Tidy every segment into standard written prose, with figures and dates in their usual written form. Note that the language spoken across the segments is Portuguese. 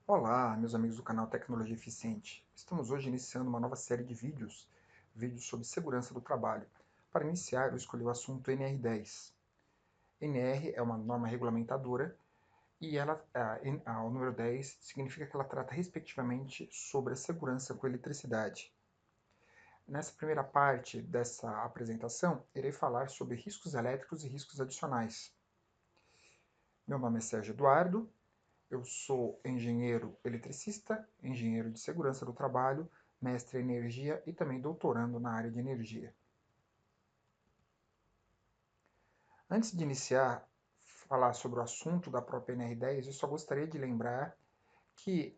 Olá, meus amigos do canal Tecnologia Eficiente. Estamos hoje iniciando uma nova série de vídeos sobre segurança do trabalho. Para iniciar, eu escolhi o assunto NR10. NR é uma norma regulamentadora e o número 10 significa que ela trata respectivamente sobre a segurança com eletricidade. Nessa primeira parte dessa apresentação, irei falar sobre riscos elétricos e riscos adicionais. Meu nome é Sérgio Eduardo. Eu sou engenheiro eletricista, engenheiro de segurança do trabalho, mestre em energia e também doutorando na área de energia. Antes de iniciar falar sobre o assunto da própria NR10, eu só gostaria de lembrar que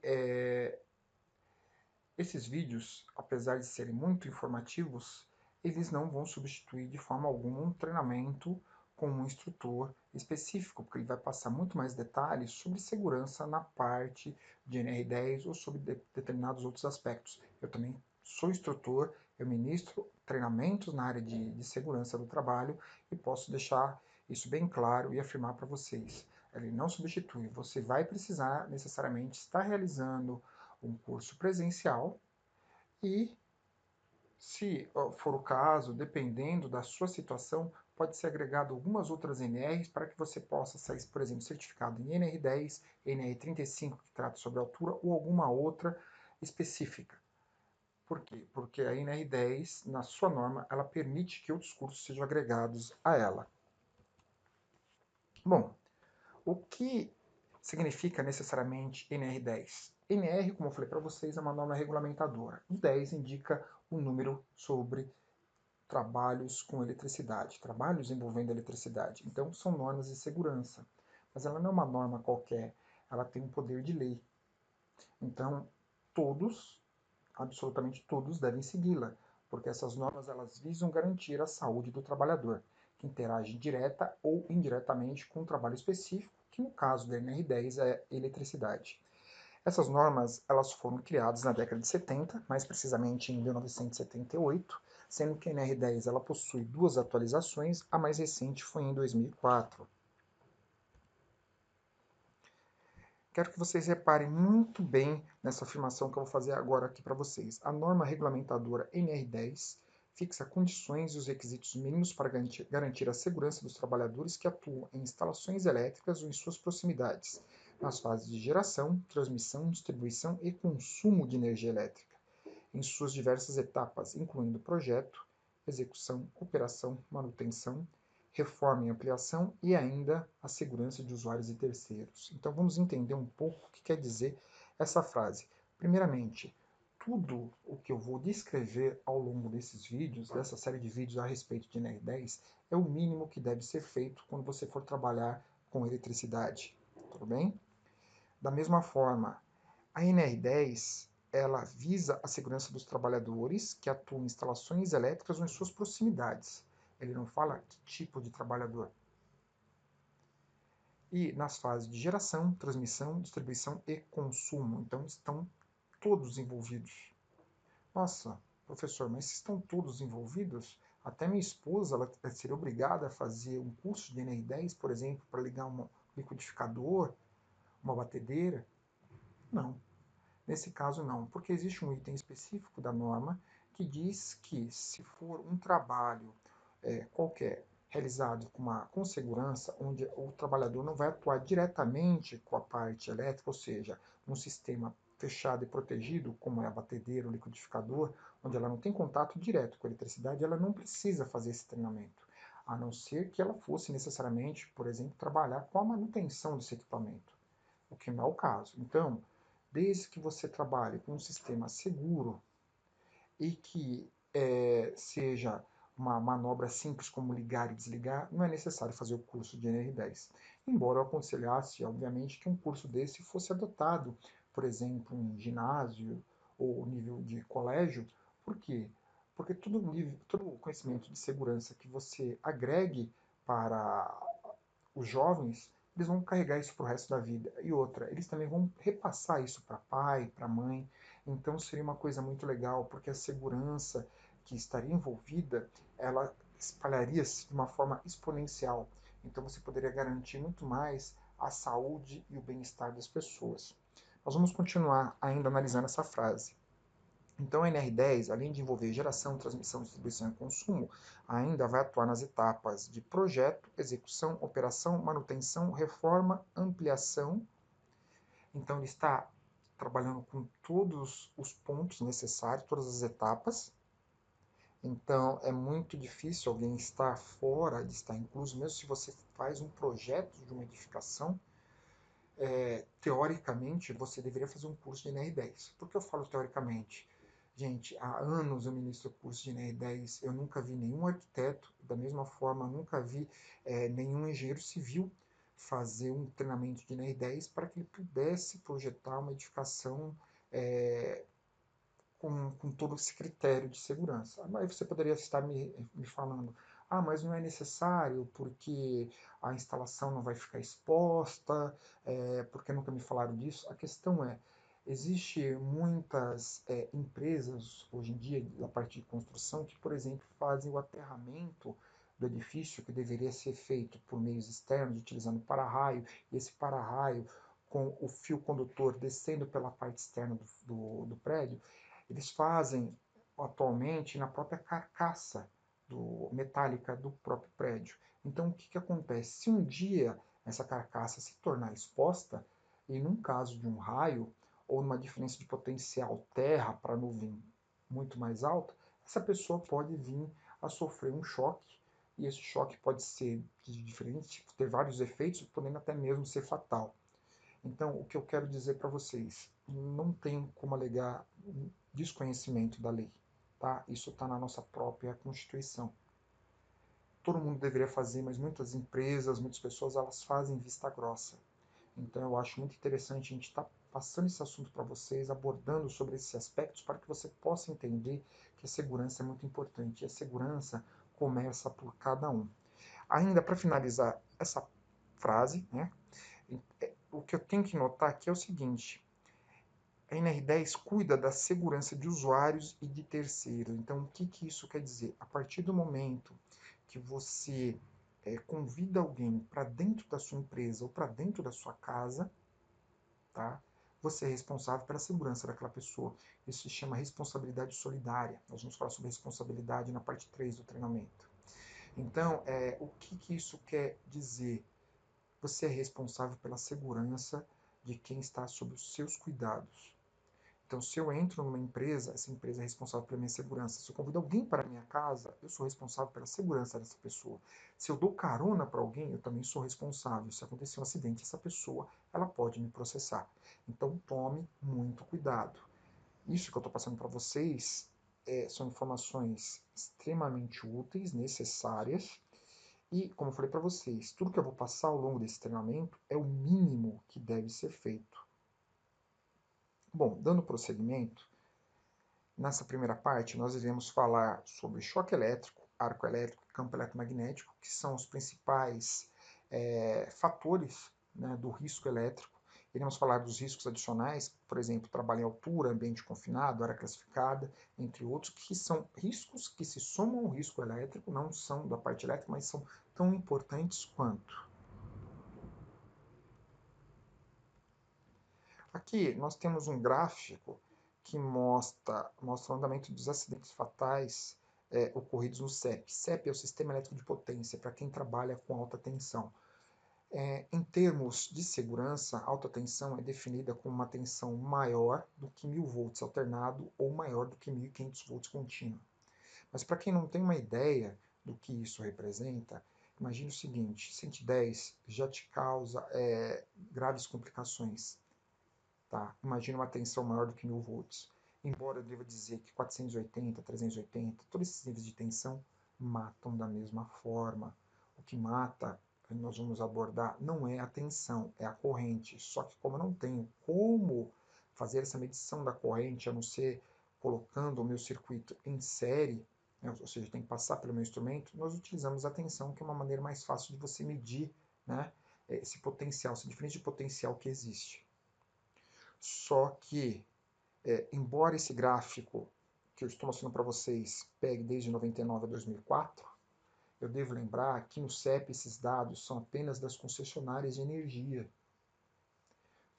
esses vídeos, apesar de serem muito informativos, eles não vão substituir de forma alguma um treinamento com um instrutor específico, porque ele vai passar muito mais detalhes sobre segurança na parte de NR10 ou sobre determinados outros aspectos. Eu também sou instrutor, eu ministro treinamentos na área de segurança do trabalho e posso deixar isso bem claro e afirmar para vocês. Ele não substitui, você vai precisar necessariamente estar realizando um curso presencial e, se for o caso, dependendo da sua situação, pode ser agregado algumas outras NRs para que você possa sair, por exemplo, certificado em NR10, NR35, que trata sobre altura, ou alguma outra específica. Por quê? Porque a NR10, na sua norma, ela permite que outros cursos sejam agregados a ela. Bom, o que significa necessariamente NR10? NR, como eu falei para vocês, é uma norma regulamentadora. O 10 indica o número sobre trabalhos com eletricidade, trabalhos envolvendo eletricidade. Então, são normas de segurança. Mas ela não é uma norma qualquer, ela tem um poder de lei. Então, todos, absolutamente todos, devem segui-la, porque essas normas elas visam garantir a saúde do trabalhador, que interage direta ou indiretamente com um trabalho específico, que no caso da NR10 é eletricidade. Essas normas elas foram criadas na década de 70, mais precisamente em 1978, sendo que a NR10 ela possui duas atualizações, a mais recente foi em 2004. Quero que vocês reparem muito bem nessa afirmação que eu vou fazer agora aqui para vocês. A norma regulamentadora NR10 fixa condições e os requisitos mínimos para garantir a segurança dos trabalhadores que atuam em instalações elétricas ou em suas proximidades, nas fases de geração, transmissão, distribuição e consumo de energia elétrica, em suas diversas etapas, incluindo projeto, execução, operação, manutenção, reforma e ampliação e ainda a segurança de usuários e terceiros. Então vamos entender um pouco o que quer dizer essa frase. Primeiramente, tudo o que eu vou descrever ao longo desses vídeos, dessa série de vídeos a respeito de NR10, é o mínimo que deve ser feito quando você for trabalhar com eletricidade. Tudo bem? Da mesma forma, a NR10 ela visa a segurança dos trabalhadores que atuam em instalações elétricas ou em suas proximidades. Ele não fala que tipo de trabalhador. E nas fases de geração, transmissão, distribuição e consumo. Então estão todos envolvidos. Nossa, professor, mas estão todos envolvidos? Até minha esposa ela seria obrigada a fazer um curso de NR10, por exemplo, para ligar um liquidificador, uma batedeira? Não. Nesse caso, não, porque existe um item específico da norma que diz que, se for um trabalho qualquer realizado com segurança, onde o trabalhador não vai atuar diretamente com a parte elétrica, ou seja, um sistema fechado e protegido, como é a batedeira, o liquidificador, onde ela não tem contato direto com a eletricidade, ela não precisa fazer esse treinamento, a não ser que ela fosse necessariamente, por exemplo, trabalhar com a manutenção desse equipamento, o que não é o caso. Então, desde que você trabalhe com um sistema seguro e que seja uma manobra simples como ligar e desligar, não é necessário fazer o curso de NR10. Embora eu aconselhasse, obviamente, que um curso desse fosse adotado, por exemplo, em ginásio ou nível de colégio. Por quê? Porque todo conhecimento de segurança que você agregue para os jovens, eles vão carregar isso para o resto da vida. E outra, eles também vão repassar isso para pai, para mãe. Então seria uma coisa muito legal, porque a segurança que estaria envolvida, ela espalharia-se de uma forma exponencial. Então você poderia garantir muito mais a saúde e o bem-estar das pessoas. Nós vamos continuar ainda analisando essa frase. Então, a NR10, além de envolver geração, transmissão, distribuição e consumo, ainda vai atuar nas etapas de projeto, execução, operação, manutenção, reforma, ampliação. Então, ele está trabalhando com todos os pontos necessários, todas as etapas. Então, é muito difícil alguém estar fora de estar incluso, mesmo se você faz um projeto de uma edificação, teoricamente, você deveria fazer um curso de NR10. Por que eu falo teoricamente? Gente, há anos eu ministro curso de NR10, eu nunca vi nenhum arquiteto, da mesma forma, nunca vi nenhum engenheiro civil fazer um treinamento de NR10 para que ele pudesse projetar uma edificação com todo esse critério de segurança. Aí você poderia estar me falando, mas não é necessário porque a instalação não vai ficar exposta, porque nunca me falaram disso. A questão é, existe muitas empresas hoje em dia, da parte de construção, que, por exemplo, fazem o aterramento do edifício, que deveria ser feito por meios externos, utilizando para-raio, e esse para-raio com o fio condutor descendo pela parte externa do prédio, eles fazem atualmente na própria carcaça metálica do próprio prédio. Então, o que acontece? Se um dia essa carcaça se tornar exposta, e num caso de um raio, ou numa diferença de potencial terra para nuvem muito mais alta, essa pessoa pode vir a sofrer um choque, e esse choque pode ser de diferente, ter vários efeitos, podendo até mesmo ser fatal. Então, o que eu quero dizer para vocês, não tem como alegar desconhecimento da lei, tá? Isso está na nossa própria Constituição. Todo mundo deveria fazer, mas muitas empresas, muitas pessoas, elas fazem vista grossa. Então, eu acho muito interessante a gente estar passando esse assunto para vocês, abordando sobre esses aspectos, para que você possa entender que a segurança é muito importante. E a segurança começa por cada um. Ainda para finalizar essa frase, né? O que eu tenho que notar aqui é o seguinte: a NR10 cuida da segurança de usuários e de terceiros. Então, o que isso quer dizer? A partir do momento que você convida alguém para dentro da sua empresa ou para dentro da sua casa, tá? Você é responsável pela segurança daquela pessoa. Isso se chama responsabilidade solidária. Nós vamos falar sobre responsabilidade na parte 3 do treinamento. Então, o que isso quer dizer? Você é responsável pela segurança de quem está sob os seus cuidados. Então, se eu entro numa empresa, essa empresa é responsável pela minha segurança. Se eu convido alguém para a minha casa, eu sou responsável pela segurança dessa pessoa. Se eu dou carona para alguém, eu também sou responsável. Se acontecer um acidente, essa pessoa ela pode me processar. Então, tome muito cuidado. Isso que eu estou passando para vocês são informações extremamente úteis, necessárias. E, como eu falei para vocês, tudo que eu vou passar ao longo desse treinamento é o mínimo que deve ser feito. Bom, dando prosseguimento, nessa primeira parte, nós iremos falar sobre choque elétrico, arco elétrico e campo eletromagnético, que são os principais fatores, né, do risco elétrico. Iremos falar dos riscos adicionais, por exemplo, trabalho em altura, ambiente confinado, área classificada, entre outros, que são riscos que se somam ao risco elétrico, não são da parte elétrica, mas são tão importantes quanto. Aqui nós temos um gráfico que mostra o andamento dos acidentes fatais ocorridos no CEP. CEP é o Sistema Elétrico de Potência, para quem trabalha com alta tensão. Em termos de segurança, alta tensão é definida como uma tensão maior do que 1000 volts alternado ou maior do que 1500 volts contínuo. Mas para quem não tem uma ideia do que isso representa, imagine o seguinte: 110 já te causa graves complicações. Tá? Imagina uma tensão maior do que 1000 volts. Embora eu deva dizer que 480, 380, todos esses níveis de tensão matam da mesma forma. O que mata, que nós vamos abordar, não é a tensão, é a corrente. Só que como eu não tenho como fazer essa medição da corrente, a não ser colocando o meu circuito em série, né, ou seja, tem que passar pelo meu instrumento, nós utilizamos a tensão, que é uma maneira mais fácil de você medir, né, esse potencial, essa diferença de potencial que existe. Só que, embora esse gráfico que eu estou mostrando para vocês pegue desde 99 a 2004, eu devo lembrar que no CEP esses dados são apenas das concessionárias de energia.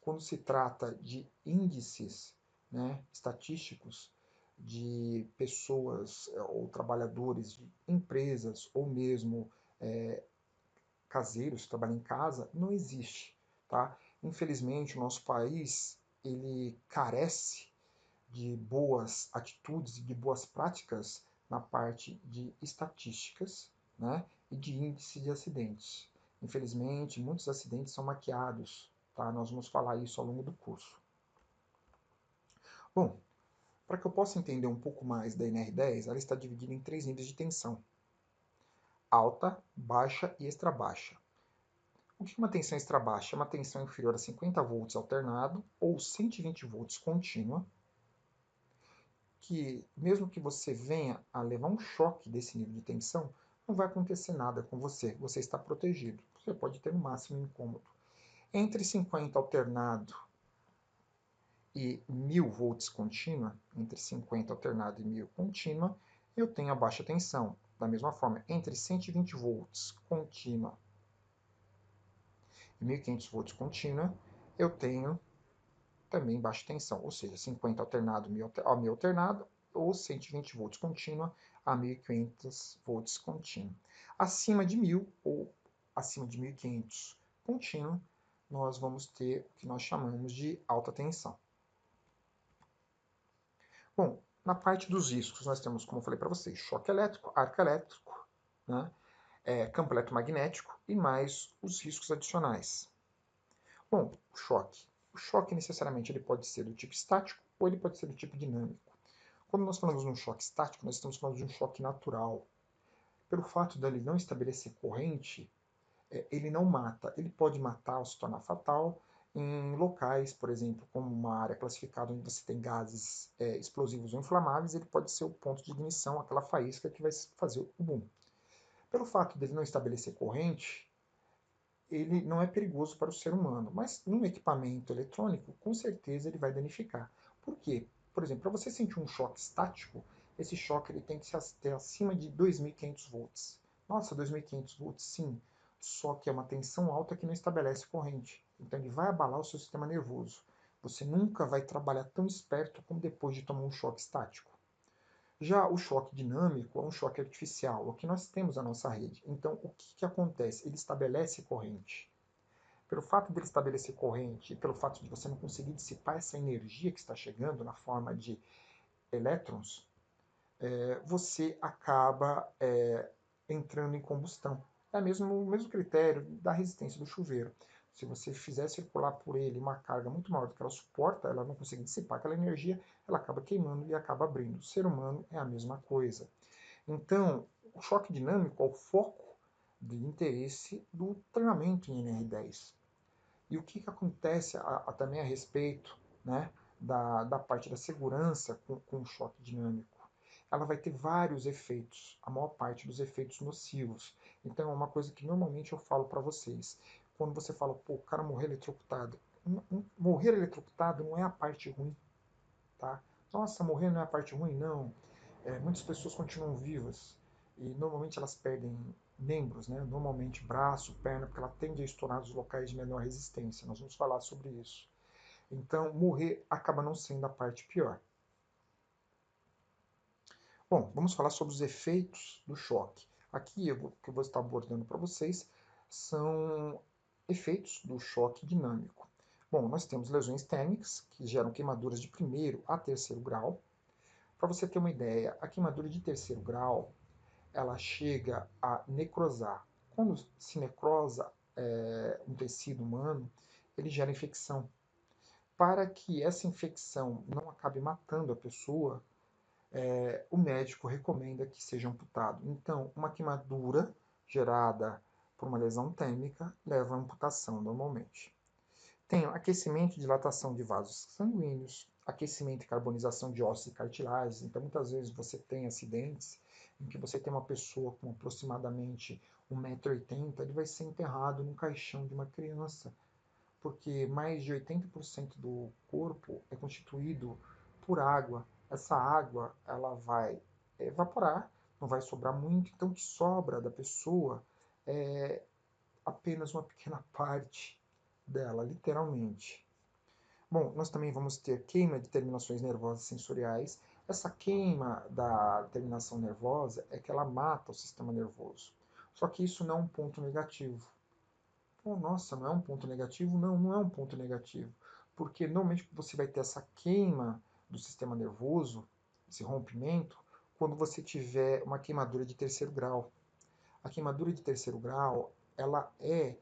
quando se trata de índices, né, estatísticos de pessoas ou trabalhadores de empresas ou mesmo caseiros que trabalham em casa, não existe. Tá? Infelizmente, o nosso país ele carece de boas atitudes e de boas práticas na parte de estatísticas, né, e de índice de acidentes. Infelizmente, muitos acidentes são maquiados, tá? Nós vamos falar isso ao longo do curso. Bom, para que eu possa entender um pouco mais da NR10, ela está dividida em 3 níveis de tensão: alta, baixa e extra baixa. O que é uma tensão extra baixa? É uma tensão inferior a 50 volts alternado ou 120 volts contínua, que mesmo que você venha a levar um choque desse nível de tensão, não vai acontecer nada com você, você está protegido. Você pode ter no máximo um incômodo. Entre 50 alternado e 1000 volts contínua, entre 50 alternado e 1000 contínua, eu tenho a baixa tensão. Da mesma forma, entre 120 volts contínua e 1500 volts contínua, eu tenho também baixa tensão, ou seja, 50 alternado a 1000 alternado, ou 120 volts contínua a 1500 volts contínua. Acima de 1000 ou acima de 1500 contínua, nós vamos ter o que nós chamamos de alta tensão. Bom, na parte dos riscos, nós temos, como eu falei para vocês, choque elétrico, arco elétrico, né? Campo eletromagnético e mais os riscos adicionais. Bom, o choque. O choque necessariamente ele pode ser do tipo estático ou ele pode ser do tipo dinâmico. Quando nós falamos de um choque estático, nós estamos falando de um choque natural. Pelo fato dele não estabelecer corrente, ele não mata. Ele pode matar ou se tornar fatal em locais, por exemplo, como uma área classificada onde você tem gases explosivos ou inflamáveis, ele pode ser o ponto de ignição, aquela faísca que vai fazer o boom. Pelo fato dele não estabelecer corrente, ele não é perigoso para o ser humano, mas num equipamento eletrônico, com certeza ele vai danificar. Por quê? Por exemplo, para você sentir um choque estático, esse choque ele tem que ter acima de 2.500 volts. Nossa, 2.500 volts, sim, só que é uma tensão alta que não estabelece corrente. Então ele vai abalar o seu sistema nervoso. Você nunca vai trabalhar tão esperto como depois de tomar um choque estático. Já o choque dinâmico é um choque artificial, o que nós temos na nossa rede. Então, o que acontece? Ele estabelece corrente. Pelo fato de ele estabelecer corrente e pelo fato de você não conseguir dissipar essa energia que está chegando na forma de elétrons, você acaba entrando em combustão. É o mesmo critério da resistência do chuveiro. Se você fizer circular por ele uma carga muito maior do que ela suporta, ela não consegue dissipar aquela energia, ela acaba queimando e acaba abrindo. O ser humano é a mesma coisa. Então, o choque dinâmico é o foco de interesse do treinamento em NR10. E o que acontece também a respeito, né, da parte da segurança com o choque dinâmico? Ela vai ter vários efeitos, a maior parte dos efeitos nocivos. Então é uma coisa que normalmente eu falo para vocês. Quando você fala, pô, o cara morreu eletrocutado. Morrer eletrocutado não é a parte ruim, tá? Nossa, morrer não é a parte ruim, não. Muitas pessoas continuam vivas e normalmente elas perdem membros, né? Normalmente braço, perna, porque ela tende a estourar nos locais de menor resistência. Nós vamos falar sobre isso. Então, morrer acaba não sendo a parte pior. Bom, vamos falar sobre os efeitos do choque. Aqui o que eu vou estar abordando para vocês são efeitos do choque dinâmico. Bom, nós temos lesões térmicas, que geram queimaduras de primeiro a terceiro grau. Para você ter uma ideia, a queimadura de terceiro grau ela chega a necrosar. Quando se necrosa um tecido humano, ele gera infecção. Para que essa infecção não acabe matando a pessoa, o médico recomenda que seja amputado. Então, uma queimadura gerada por uma lesão térmica leva à amputação normalmente. Tem aquecimento e dilatação de vasos sanguíneos, aquecimento e carbonização de ossos e cartilagens. Então, muitas vezes você tem acidentes em que você tem uma pessoa com aproximadamente 1,80 m, ele vai ser enterrado num caixão de uma criança, porque mais de 80% do corpo é constituído por água. Essa água ela vai evaporar, não vai sobrar muito, então o que sobra da pessoa é apenas uma pequena parte dela, literalmente. Bom, nós também vamos ter queima de terminações nervosas sensoriais. Essa queima da terminação nervosa é que ela mata o sistema nervoso. Só que isso não é um ponto negativo. Pô, nossa, não é um ponto negativo? Não, não é um ponto negativo. Porque normalmente você vai ter essa queima do sistema nervoso, esse rompimento, quando você tiver uma queimadura de terceiro grau. A queimadura de terceiro grau, ela é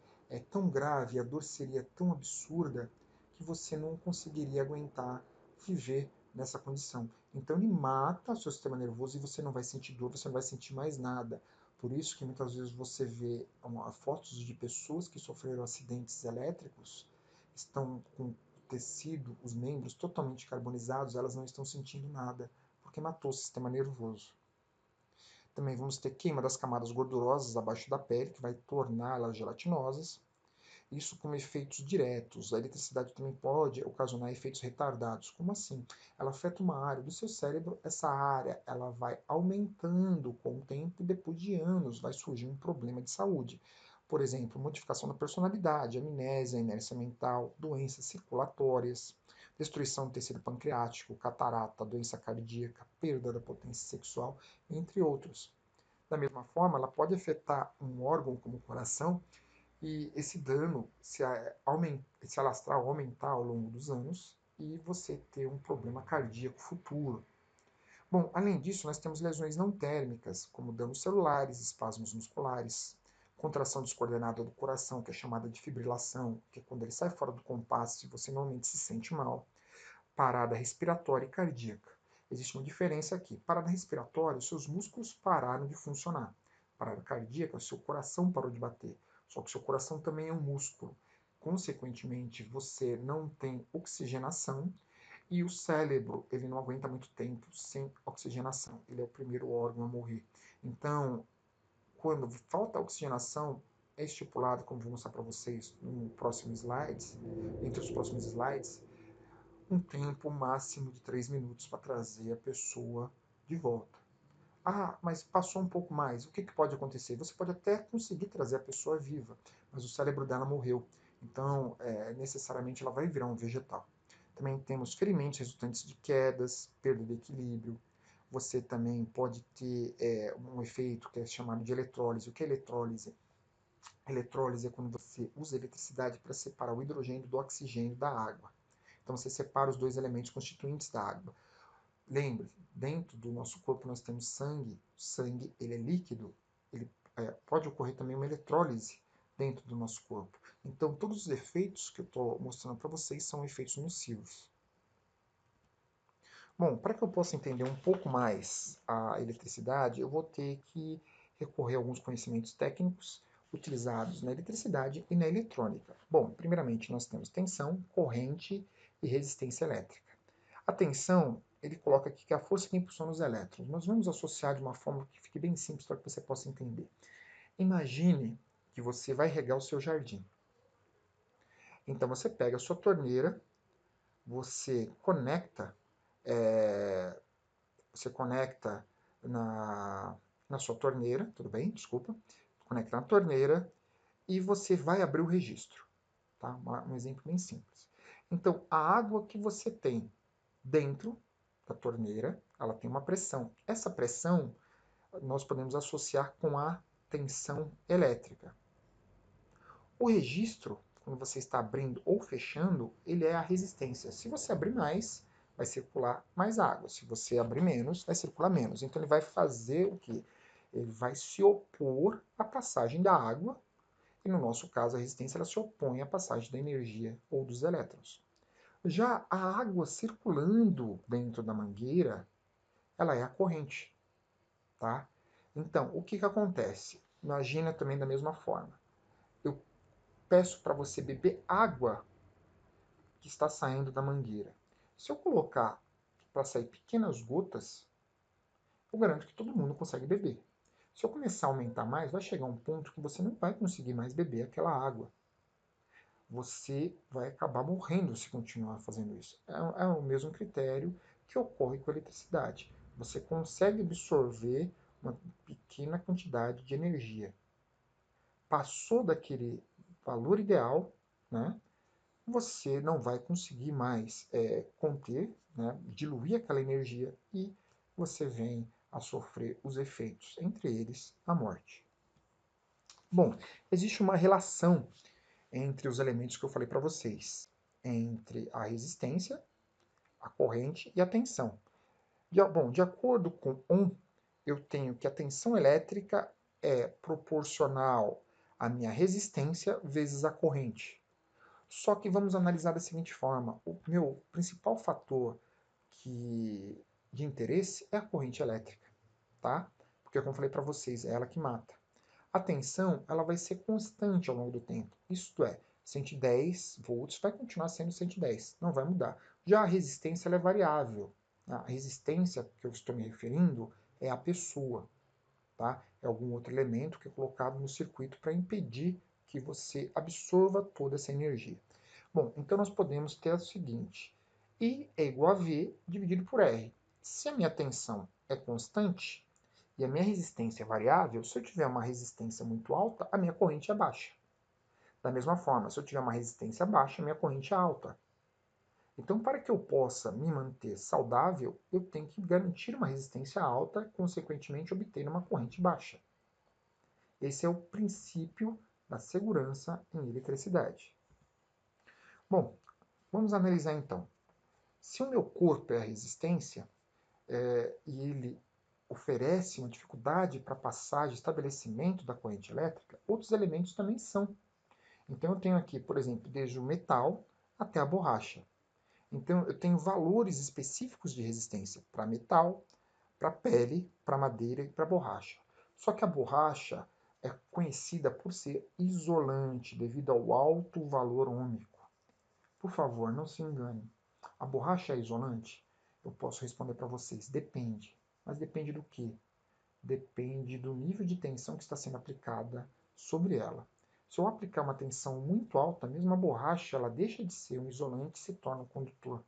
tão grave, a dor seria tão absurda que você não conseguiria aguentar viver nessa condição. Então ele mata o seu sistema nervoso e você não vai sentir dor, você não vai sentir mais nada. Por isso que muitas vezes você vê fotos de pessoas que sofreram acidentes elétricos, estão com o tecido, os membros totalmente carbonizados, elas não estão sentindo nada, porque matou o sistema nervoso. Também vamos ter queima das camadas gordurosas abaixo da pele, que vai torná-las gelatinosas. Isso com efeitos diretos. A eletricidade também pode ocasionar efeitos retardados. Como assim? Ela afeta uma área do seu cérebro, essa área ela vai aumentando com o tempo e depois de anos vai surgir um problema de saúde. Por exemplo, modificação da personalidade, amnésia, inércia mental, doenças circulatórias, destruição do tecido pancreático, catarata, doença cardíaca, perda da potência sexual, entre outros. Da mesma forma, ela pode afetar um órgão como o coração e esse dano se alastrar ou aumentar ao longo dos anos e você ter um problema cardíaco futuro. Bom, além disso, nós temos lesões não térmicas, como danos celulares, espasmos musculares, contração descoordenada do coração, que é chamada de fibrilação, que é quando ele sai fora do compasso e você normalmente se sente mal, parada respiratória e cardíaca. Existe uma diferença aqui. Parada respiratória, os seus músculos pararam de funcionar. Parada cardíaca, o seu coração parou de bater. Só que o seu coração também é um músculo. Consequentemente, você não tem oxigenação e o cérebro, ele não aguenta muito tempo sem oxigenação. Ele é o primeiro órgão a morrer. Então, quando falta oxigenação, é estipulado, como vou mostrar para vocês no próximo slides, entre os próximos slides, um tempo máximo de 3 minutos para trazer a pessoa de volta. Ah, mas passou um pouco mais. O que pode acontecer? Você pode até conseguir trazer a pessoa viva, mas o cérebro dela morreu. Então, necessariamente ela vai virar um vegetal. Também temos ferimentos resultantes de quedas, perda de equilíbrio. Você também pode ter um efeito que é chamado de eletrólise. O que é eletrólise? Eletrólise é quando você usa eletricidade para separar o hidrogênio do oxigênio da água. Então você separa os dois elementos constituintes da água. Lembre, dentro do nosso corpo nós temos sangue. O sangue ele é líquido. Ele pode ocorrer também uma eletrólise dentro do nosso corpo. Então todos os efeitos que eu estou mostrando para vocês são efeitos nocivos. Bom, para que eu possa entender um pouco mais a eletricidade, eu vou ter que recorrer a alguns conhecimentos técnicos utilizados na eletricidade e na eletrônica. Bom, primeiramente nós temos tensão, corrente e resistência elétrica. A tensão, ele coloca aqui que é a força que impulsiona os elétrons. Nós vamos associar de uma forma que fique bem simples para que você possa entender. Imagine que você vai regar o seu jardim. Então você pega a sua torneira, você conecta é, você conecta na sua torneira, tudo bem? Desculpa. Conecta na torneira e você vai abrir o registro. Tá? Um exemplo bem simples. Então, a água que você tem dentro da torneira, ela tem uma pressão. Essa pressão nós podemos associar com a tensão elétrica. O registro, quando você está abrindo ou fechando, ele é a resistência. Se você abrir mais, vai circular mais água. Se você abrir menos, vai circular menos. Então ele vai fazer o quê? Ele vai se opor à passagem da água, e no nosso caso a resistência ela se opõe à passagem da energia ou dos elétrons. Já a água circulando dentro da mangueira, ela é a corrente, tá? Então, o que acontece? Imagina também da mesma forma. Eu peço para você beber água que está saindo da mangueira. Se eu colocar para sair pequenas gotas, eu garanto que todo mundo consegue beber. Se eu começar a aumentar mais, vai chegar um ponto que você não vai conseguir mais beber aquela água. Você vai acabar morrendo se continuar fazendo isso. É o mesmo critério que ocorre com a eletricidade. Você consegue absorver uma pequena quantidade de energia. Passou daquele valor ideal, né? você não vai conseguir mais conter, né, diluir aquela energia e você vem a sofrer os efeitos, entre eles a morte. Bom, existe uma relação entre os elementos que eu falei para vocês, entre a resistência, a corrente e a tensão. De acordo com eu tenho que a tensão elétrica é proporcional à minha resistência vezes a corrente. Só que vamos analisar da seguinte forma: o meu principal fator de interesse é a corrente elétrica, tá? Porque, como eu falei para vocês, é ela que mata. A tensão ela vai ser constante ao longo do tempo. Isto é, 110 volts vai continuar sendo 110, não vai mudar. Já a resistência ela é variável. A resistência que eu estou me referindo é a pessoa, tá? É algum outro elemento que é colocado no circuito para impedir que você absorva toda essa energia. Bom, então nós podemos ter o seguinte: I é igual a V dividido por R. Se a minha tensão é constante e a minha resistência é variável, se eu tiver uma resistência muito alta, a minha corrente é baixa. Da mesma forma, se eu tiver uma resistência baixa, a minha corrente é alta. Então, para que eu possa me manter saudável, eu tenho que garantir uma resistência alta, consequentemente obter uma corrente baixa. Esse é o princípio da segurança em eletricidade. Bom, vamos analisar então. Se o meu corpo é a resistência e ele oferece uma dificuldade para passagem e estabelecimento da corrente elétrica, outros elementos também são. Então eu tenho aqui, por exemplo, desde o metal até a borracha. Então eu tenho valores específicos de resistência para metal, para pele, para madeira e para borracha. Só que a borracha é conhecida por ser isolante devido ao alto valor ôhmico. Por favor, não se engane. A borracha é isolante? Eu posso responder para vocês, depende. Mas depende do quê? Depende do nível de tensão que está sendo aplicada sobre ela. Se eu aplicar uma tensão muito alta, mesmo a borracha ela deixa de ser um isolante e se torna um condutor.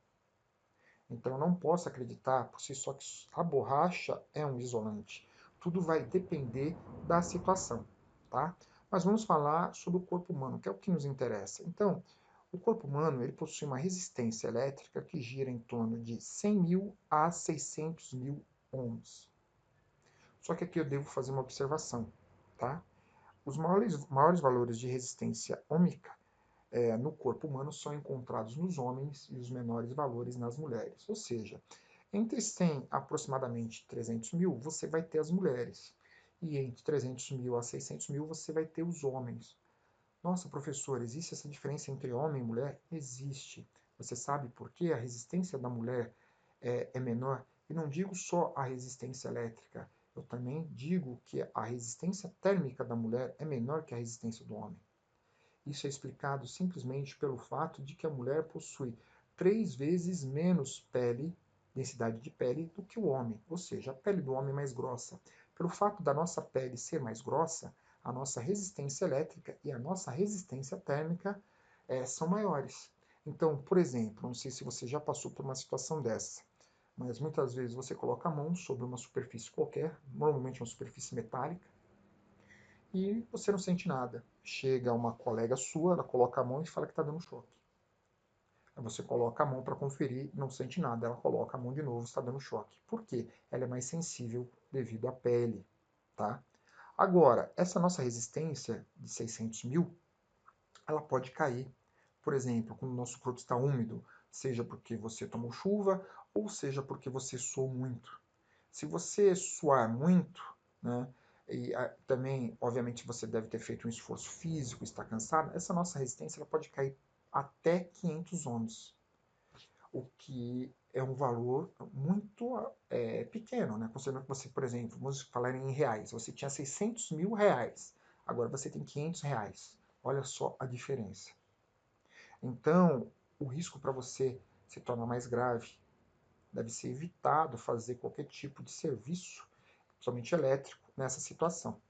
Então eu não posso acreditar por si só que a borracha é um isolante. Tudo vai depender da situação, tá? Mas vamos falar sobre o corpo humano, que é o que nos interessa. Então, o corpo humano ele possui uma resistência elétrica que gira em torno de 100.000 a 600.000 ohms. Só que aqui eu devo fazer uma observação, tá? Os maiores valores de resistência ôhmica no corpo humano são encontrados nos homens e os menores valores nas mulheres. Ou seja, entre 100 a aproximadamente 300 mil, você vai ter as mulheres. E entre 300 mil a 600 mil, você vai ter os homens. Nossa, professor, existe essa diferença entre homem e mulher? Existe. Você sabe por que a resistência da mulher é menor? E não digo só a resistência elétrica, eu também digo que a resistência térmica da mulher é menor que a resistência do homem. Isso é explicado simplesmente pelo fato de que a mulher possui 3 vezes menos pele, densidade de pele, do que o homem, ou seja, a pele do homem é mais grossa. Pelo fato da nossa pele ser mais grossa, a nossa resistência elétrica e a nossa resistência térmica são maiores. Então, por exemplo, não sei se você já passou por uma situação dessa, mas muitas vezes você coloca a mão sobre uma superfície qualquer, normalmente uma superfície metálica, e você não sente nada. Chega uma colega sua, ela coloca a mão e fala que está dando choque. Aí você coloca a mão para conferir, não sente nada. Ela coloca a mão de novo, está dando choque. Por quê? Ela é mais sensível devido à pele, tá? Agora, essa nossa resistência de 600 mil, ela pode cair. Por exemplo, quando o nosso corpo está úmido, seja porque você tomou chuva ou seja porque você suou muito. Se você suar muito, né, e também, obviamente, você deve ter feito um esforço físico, está cansado, essa nossa resistência ela pode cair até 500 ohms, o que é um valor muito pequeno, né? Considerando que você, por exemplo, vamos falar em reais, você tinha 600 mil reais, agora você tem 500 reais. Olha só a diferença. Então, o risco para você se torna mais grave. Deve ser evitado fazer qualquer tipo de serviço, principalmente elétrico, nessa situação.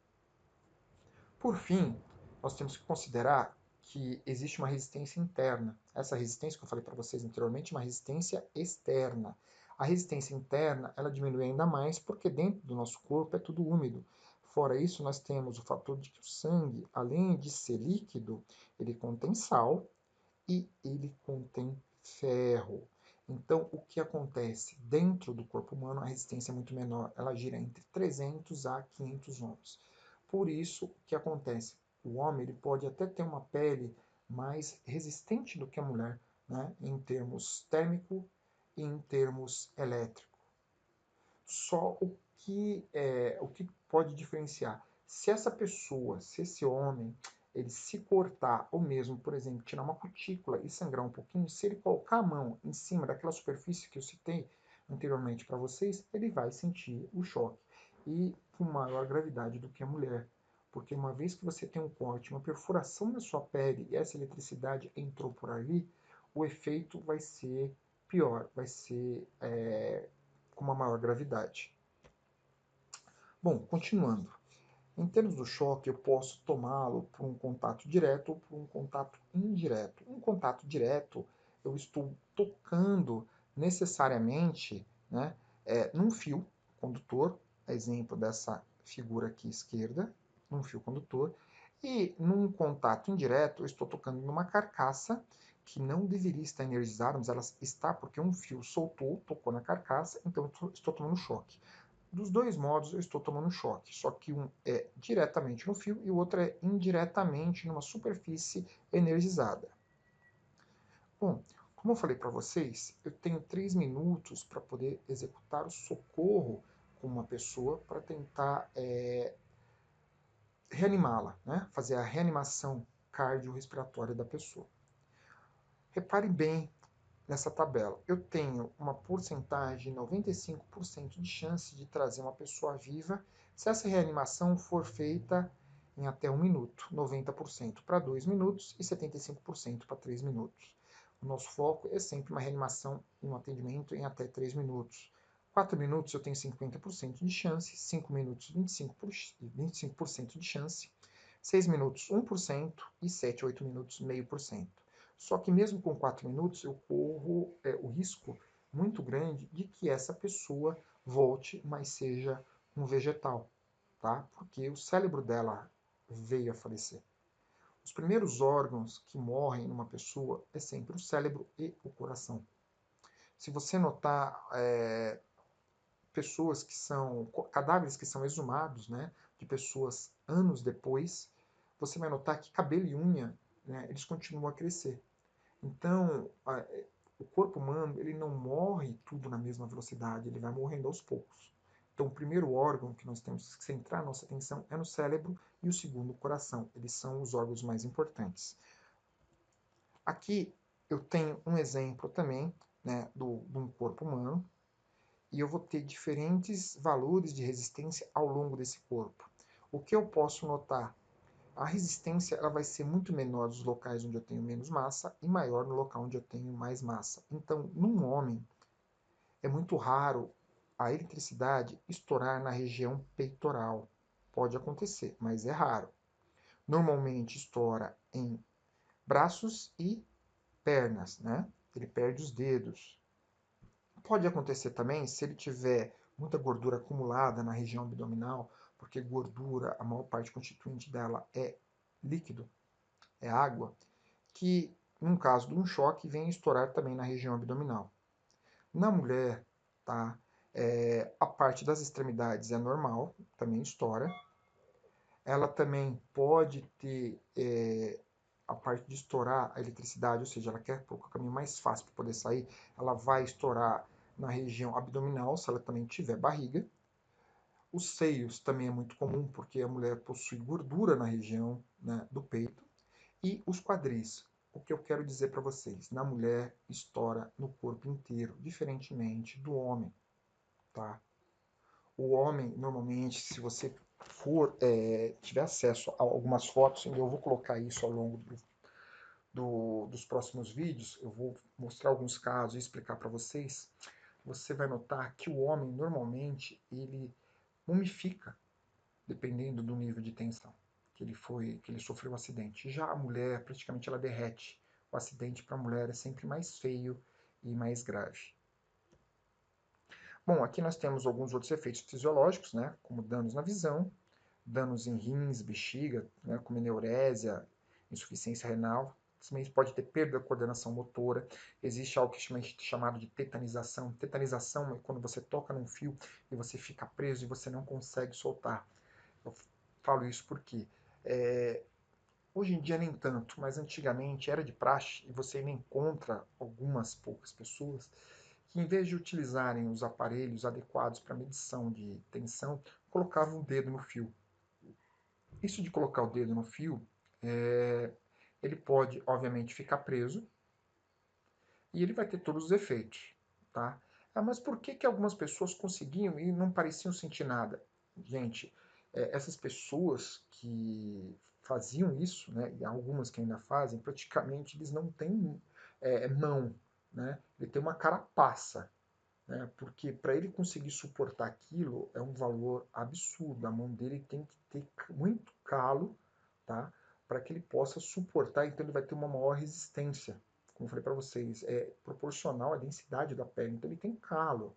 Por fim, nós temos que considerar que existe uma resistência interna. Essa resistência que eu falei para vocês anteriormente é uma resistência externa. A resistência interna, ela diminui ainda mais porque dentro do nosso corpo é tudo úmido. Fora isso, nós temos o fator de que o sangue, além de ser líquido, ele contém sal e ele contém ferro. Então, o que acontece? Dentro do corpo humano, a resistência é muito menor, ela gira entre 300 a 500 ohms. Por isso, o que acontece? O homem ele pode até ter uma pele mais resistente do que a mulher, né? Em termos térmico e em termos elétrico. Só o que pode diferenciar? Se essa pessoa, se esse homem, ele se cortar, ou mesmo, por exemplo, tirar uma cutícula e sangrar um pouquinho, se ele colocar a mão em cima daquela superfície que eu citei anteriormente para vocês, ele vai sentir o choque. E com maior gravidade do que a mulher. Porque uma vez que você tem um corte, uma perfuração na sua pele e essa eletricidade entrou por ali, o efeito vai ser pior, vai ser com uma maior gravidade. Bom, continuando. Em termos do choque, eu posso tomá-lo por um contato direto ou por um contato indireto. Um contato direto, eu estou tocando necessariamente, né, num fio condutor, exemplo dessa figura aqui esquerda, num fio condutor, e num contato indireto, eu estou tocando numa carcaça que não deveria estar energizada, mas ela está porque um fio soltou, tocou na carcaça, então eu estou tomando choque. Dos dois modos eu estou tomando choque, só que um é diretamente no fio e o outro é indiretamente numa superfície energizada. Bom, como eu falei para vocês, eu tenho 3 minutos para poder executar o socorro com uma pessoa para tentar reanimá-la, né? Fazer a reanimação cardiorrespiratória da pessoa. Repare bem nessa tabela. Eu tenho uma porcentagem de 95% de chance de trazer uma pessoa viva se essa reanimação for feita em até 1 minuto, 90% para 2 minutos e 75% para 3 minutos. O nosso foco é sempre uma reanimação e um atendimento em até 3 minutos. 4 minutos eu tenho 50% de chance, 5 minutos 25% de chance, 6 minutos 1% e 7 a 8 minutos 0,5%. Só que mesmo com 4 minutos eu corro o risco muito grande de que essa pessoa volte, mas seja um vegetal, tá? Porque o cérebro dela veio a falecer. Os primeiros órgãos que morrem numa pessoa é sempre o cérebro e o coração. Se você notar pessoas que são cadáveres que são exumados, né, de pessoas anos depois, você vai notar que cabelo e unha, né, eles continuam a crescer. Então, o corpo humano ele não morre tudo na mesma velocidade, ele vai morrendo aos poucos. Então, o primeiro órgão que nós temos que centrar nossa atenção é no cérebro e o segundo, o coração. Eles são os órgãos mais importantes. Aqui eu tenho um exemplo também, né, de um corpo humano, e eu vou ter diferentes valores de resistência ao longo desse corpo. O que eu posso notar? A resistência ela vai ser muito menor nos locais onde eu tenho menos massa e maior no local onde eu tenho mais massa. Então, num homem, é muito raro a eletricidade estourar na região peitoral. Pode acontecer, mas é raro. Normalmente estoura em braços e pernas, né? Ele perde os dedos. Pode acontecer também se ele tiver muita gordura acumulada na região abdominal, porque gordura, a maior parte constituinte dela é líquido, é água, que, num caso de um choque, vem estourar também na região abdominal. Na mulher, tá? A parte das extremidades é normal, também estoura. Ela também pode ter a parte de estourar a eletricidade, ou seja, ela quer o caminho mais fácil para poder sair, ela vai estourar na região abdominal, se ela também tiver barriga. Os seios também é muito comum, porque a mulher possui gordura na região, né, do peito. E os quadris. O que eu quero dizer para vocês? Na mulher, estoura no corpo inteiro, diferentemente do homem, tá? O homem, normalmente, se você tiver acesso a algumas fotos, eu vou colocar isso ao longo dos próximos vídeos, eu vou mostrar alguns casos e explicar para vocês, você vai notar que o homem, normalmente, ele mumifica, dependendo do nível de tensão que ele sofreu um acidente. Já a mulher, praticamente ela derrete. O acidente para a mulher é sempre mais feio e mais grave. Bom, aqui nós temos alguns outros efeitos fisiológicos, né, como danos na visão, danos em rins, bexiga, né, como eneurésia, insuficiência renal. Simplesmente pode ter perda da coordenação motora. Existe algo que é chamado de tetanização. Tetanização é quando você toca num fio e você fica preso e você não consegue soltar. Eu falo isso porque hoje em dia nem tanto, mas antigamente era de praxe e você ainda encontra algumas poucas pessoas que, em vez de utilizarem os aparelhos adequados para medição de tensão, colocavam o dedo no fio. Isso de colocar o dedo no fio, ele pode, obviamente, ficar preso e ele vai ter todos os efeitos, tá? Mas por que que algumas pessoas conseguiam e não pareciam sentir nada? Gente, essas pessoas que faziam isso, né, e algumas que ainda fazem, praticamente eles não têm mão, né? Ele tem uma carapaça, né? Porque para ele conseguir suportar aquilo é um valor absurdo. A mão dele tem que ter muito calo, tá? Para que ele possa suportar, então ele vai ter uma maior resistência. Como eu falei para vocês, é proporcional à densidade da pele, então ele tem calo,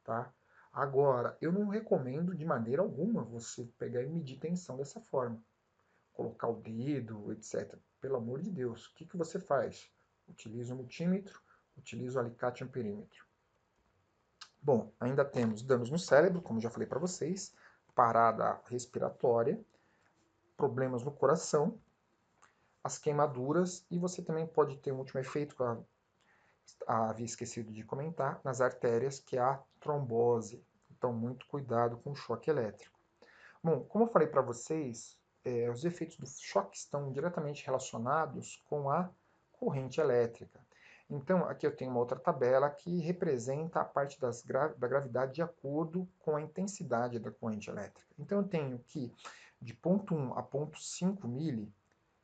tá? Agora, eu não recomendo de maneira alguma você pegar e medir tensão dessa forma. Colocar o dedo, etc. Pelo amor de Deus, o que que você faz? Utiliza o multímetro, utiliza o alicate amperímetro. Bom, ainda temos danos no cérebro, como já falei para vocês, parada respiratória, problemas no coração, as queimaduras, e você também pode ter um último efeito que eu havia esquecido de comentar, nas artérias, que é a trombose. Então, muito cuidado com o choque elétrico. Bom, como eu falei para vocês, os efeitos do choque estão diretamente relacionados com a corrente elétrica. Então, aqui eu tenho uma outra tabela que representa a parte da gravidade de acordo com a intensidade da corrente elétrica. Então, eu tenho que, de ponto 1 a ponto 5 mili,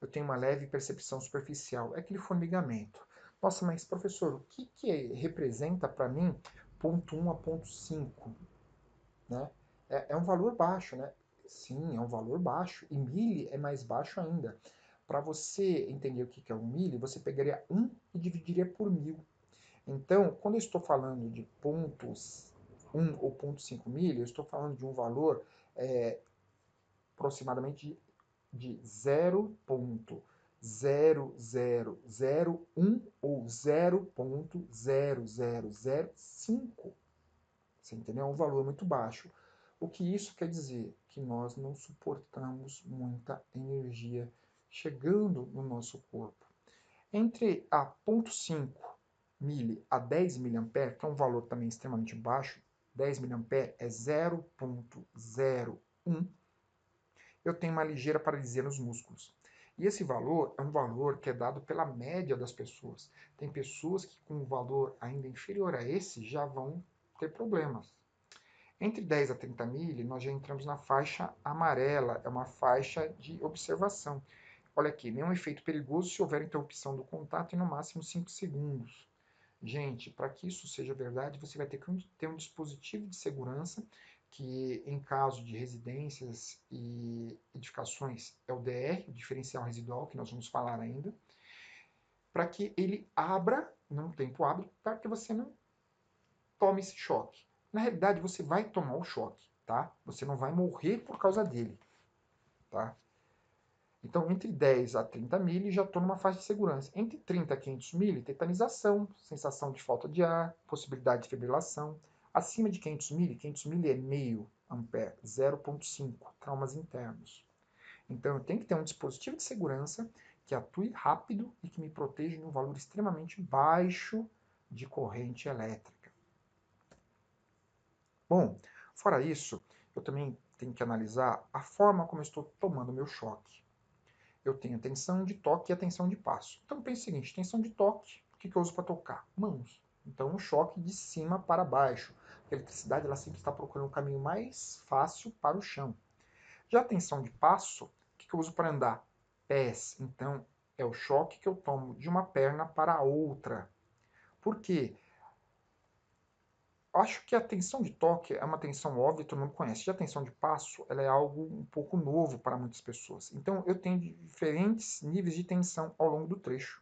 eu tenho uma leve percepção superficial, é aquele formigamento. Nossa, mas professor, o que representa para mim ponto 1 a ponto 5? Né? É um valor baixo, né? Sim, é um valor baixo. E mili é mais baixo ainda. Para você entender o que é um mili, você pegaria 1 e dividiria por 1000. Então, quando eu estou falando de pontos 1 ou ponto 5 mili, eu estou falando de um valor aproximadamente de 0,0001 ou 0,0005. Você entendeu? É um valor muito baixo. O que isso quer dizer? Que nós não suportamos muita energia chegando no nosso corpo. Entre a 0,5 mili a 10 miliampere, que é um valor também extremamente baixo, 10 miliampere é 0,01, eu tenho uma ligeira paralisia nos músculos. E esse valor é um valor que é dado pela média das pessoas. Tem pessoas que com um valor ainda inferior a esse já vão ter problemas. Entre 10 a 30 mili, nós já entramos na faixa amarela, é uma faixa de observação. Olha aqui, nenhum efeito perigoso se houver interrupção do contato em no máximo 5 segundos. Gente, para que isso seja verdade, você vai ter que ter um dispositivo de segurança que, em caso de residências e edificações, é o DR, o diferencial residual, que nós vamos falar ainda, para que ele abra num tempo hábil, para que você não tome esse choque. Na realidade, você vai tomar o choque, tá? Você não vai morrer por causa dele, tá? Então, entre 10 a 30 mili, já estou numa faixa de segurança. Entre 30 a 500 mili, tetanização, sensação de falta de ar, possibilidade de fibrilação. Acima de 500 mili é meio ampere, 0,5, traumas internos. Então, eu tenho que ter um dispositivo de segurança que atue rápido e que me proteja de um valor extremamente baixo de corrente elétrica. Bom, fora isso, eu também tenho que analisar a forma como eu estou tomando o meu choque. Eu tenho a tensão de toque e a tensão de passo. Então pense o seguinte, tensão de toque, o que eu uso para tocar? Mãos. Então um choque de cima para baixo. A eletricidade ela sempre está procurando um caminho mais fácil para o chão. Já a tensão de passo, o que eu uso para andar? Pés. Então é o choque que eu tomo de uma perna para a outra. Por quê? Acho que a tensão de toque é uma tensão óbvia, todo mundo conhece. Já a tensão de passo, ela é algo um pouco novo para muitas pessoas. Então, eu tenho diferentes níveis de tensão ao longo do trecho.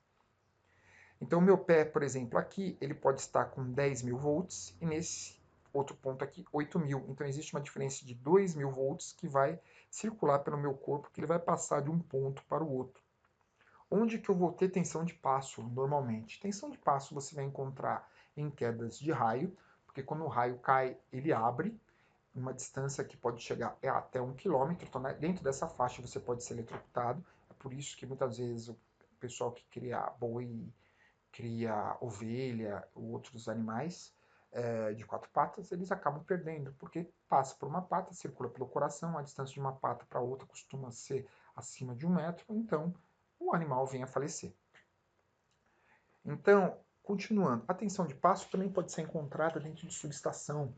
Então, o meu pé, por exemplo, aqui, ele pode estar com 10.000 volts e nesse outro ponto aqui, 8.000. Então, existe uma diferença de 2.000 volts que vai circular pelo meu corpo, que ele vai passar de um ponto para o outro. onde que eu vou ter tensão de passo normalmente? Tensão de passo você vai encontrar em quedas de raio, porque quando o raio cai, ele abre, uma distância que pode chegar até 1 km, então né, dentro dessa faixa você pode ser eletrocutado. É por isso que muitas vezes o pessoal que cria boi, cria ovelha ou outros animais de 4 patas, eles acabam perdendo, porque passa por uma pata, circula pelo coração, a distância de uma pata para outra costuma ser acima de 1 metro, então o animal vem a falecer. Então, continuando, a tensão de passo também pode ser encontrada dentro de subestação.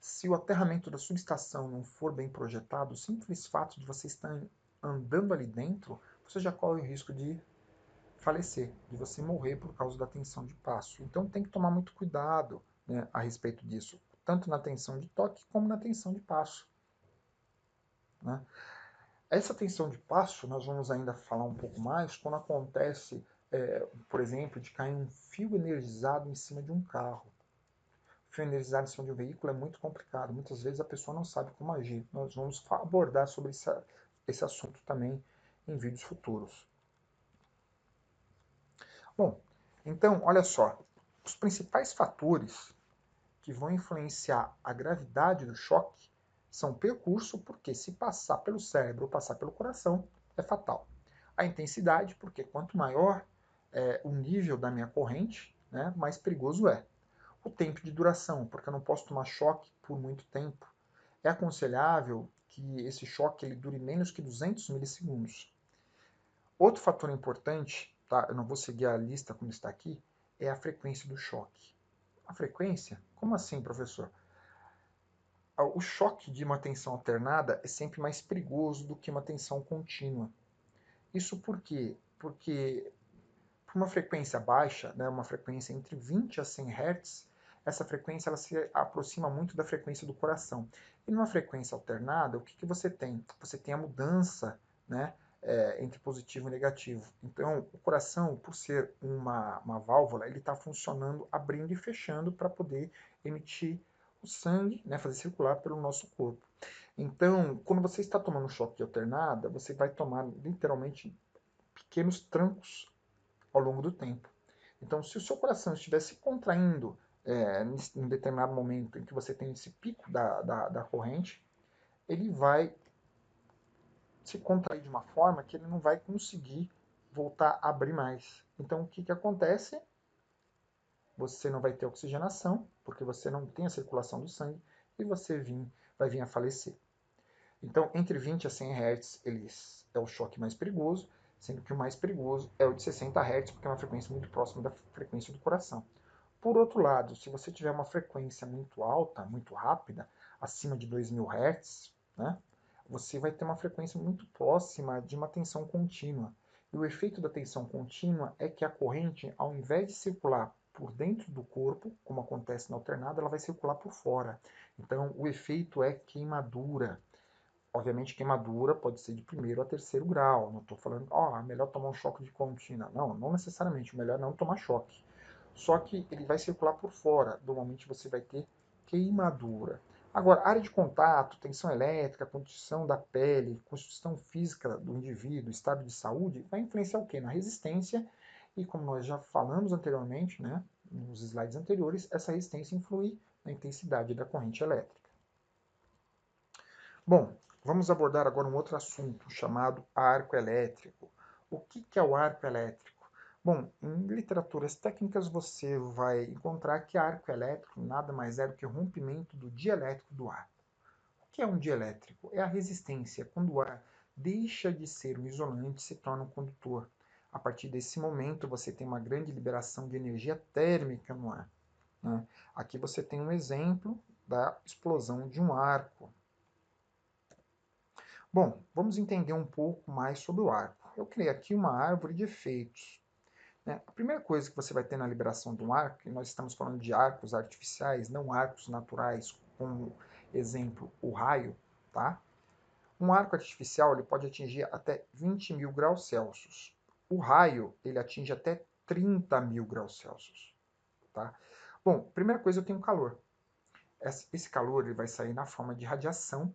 Se o aterramento da subestação não for bem projetado, o simples fato de você estar andando ali dentro, você já corre o risco de falecer, de você morrer por causa da tensão de passo. Então tem que tomar muito cuidado, né, a respeito disso, tanto na tensão de toque como na tensão de passo, né? Essa tensão de passo, nós vamos ainda falar um pouco mais quando acontece, por exemplo, de cair um fio energizado em cima de um carro. Fio energizado em cima de um veículo é muito complicado. Muitas vezes a pessoa não sabe como agir. Nós vamos abordar sobre esse assunto também em vídeos futuros. Bom, então, olha só. Os principais fatores que vão influenciar a gravidade do choque são o percurso, porque se passar pelo cérebro ou passar pelo coração, é fatal. A intensidade, porque quanto maior o nível da minha corrente, né, mais perigoso é. O tempo de duração, porque eu não posso tomar choque por muito tempo. É aconselhável que esse choque ele dure menos que 200 milissegundos. Outro fator importante, tá? Eu não vou seguir a lista como está aqui, é a frequência do choque. A frequência? Como assim, professor? O choque de uma tensão alternada é sempre mais perigoso do que uma tensão contínua. Isso por quê? Porque por uma frequência baixa, né, uma frequência entre 20 a 100 Hz, essa frequência ela se aproxima muito da frequência do coração. E numa frequência alternada, o que, que você tem? Você tem a mudança, né, entre positivo e negativo. Então, o coração, por ser uma válvula, ele está funcionando abrindo e fechando para poder emitir o sangue, né, fazer circular pelo nosso corpo. Então, quando você está tomando choque de alternada, você vai tomar literalmente pequenos trancos ao longo do tempo. Então, se o seu coração estiver se contraindo em um determinado momento em que você tem esse pico da corrente, ele vai se contrair de uma forma que ele não vai conseguir voltar a abrir mais. Então, o que, que acontece? Você não vai ter oxigenação, porque você não tem a circulação do sangue, e você vai vir a falecer. Então, entre 20 a 100 Hz é o choque mais perigoso, sendo que o mais perigoso é o de 60 Hz, porque é uma frequência muito próxima da frequência do coração. Por outro lado, se você tiver uma frequência muito alta, muito rápida, acima de 2000 Hz, né, você vai ter uma frequência muito próxima de uma tensão contínua. E o efeito da tensão contínua é que a corrente, ao invés de circular por dentro do corpo, como acontece na alternada, ela vai circular por fora. Então, o efeito é queimadura. Obviamente, queimadura pode ser de primeiro a terceiro grau. Não estou falando, é melhor tomar um choque de contínua. Não, não necessariamente. O melhor é não tomar choque. Só que ele vai circular por fora. Normalmente você vai ter queimadura. Agora, área de contato, tensão elétrica, condição da pele, constituição física do indivíduo, estado de saúde, vai influenciar o quê? Na resistência. E como nós já falamos anteriormente, né, nos slides anteriores, essa resistência influi na intensidade da corrente elétrica. Bom, vamos abordar agora um outro assunto chamado arco elétrico. O que é o arco elétrico? Bom, em literaturas técnicas você vai encontrar que arco elétrico nada mais é do que o rompimento do dielétrico do ar. O que é um dielétrico? É a resistência, quando o ar deixa de ser um isolante e se torna um condutor. A partir desse momento você tem uma grande liberação de energia térmica no ar, né? Aqui você tem um exemplo da explosão de um arco. Bom, vamos entender um pouco mais sobre o arco. Eu criei aqui uma árvore de efeitos, né? A primeira coisa que você vai ter na liberação de um arco, e nós estamos falando de arcos artificiais, não arcos naturais, como exemplo o raio, tá? Um arco artificial ele pode atingir até 20 mil graus Celsius. O raio ele atinge até 30 mil graus Celsius, tá? Bom, primeira coisa eu tenho calor. Esse calor ele vai sair na forma de radiação.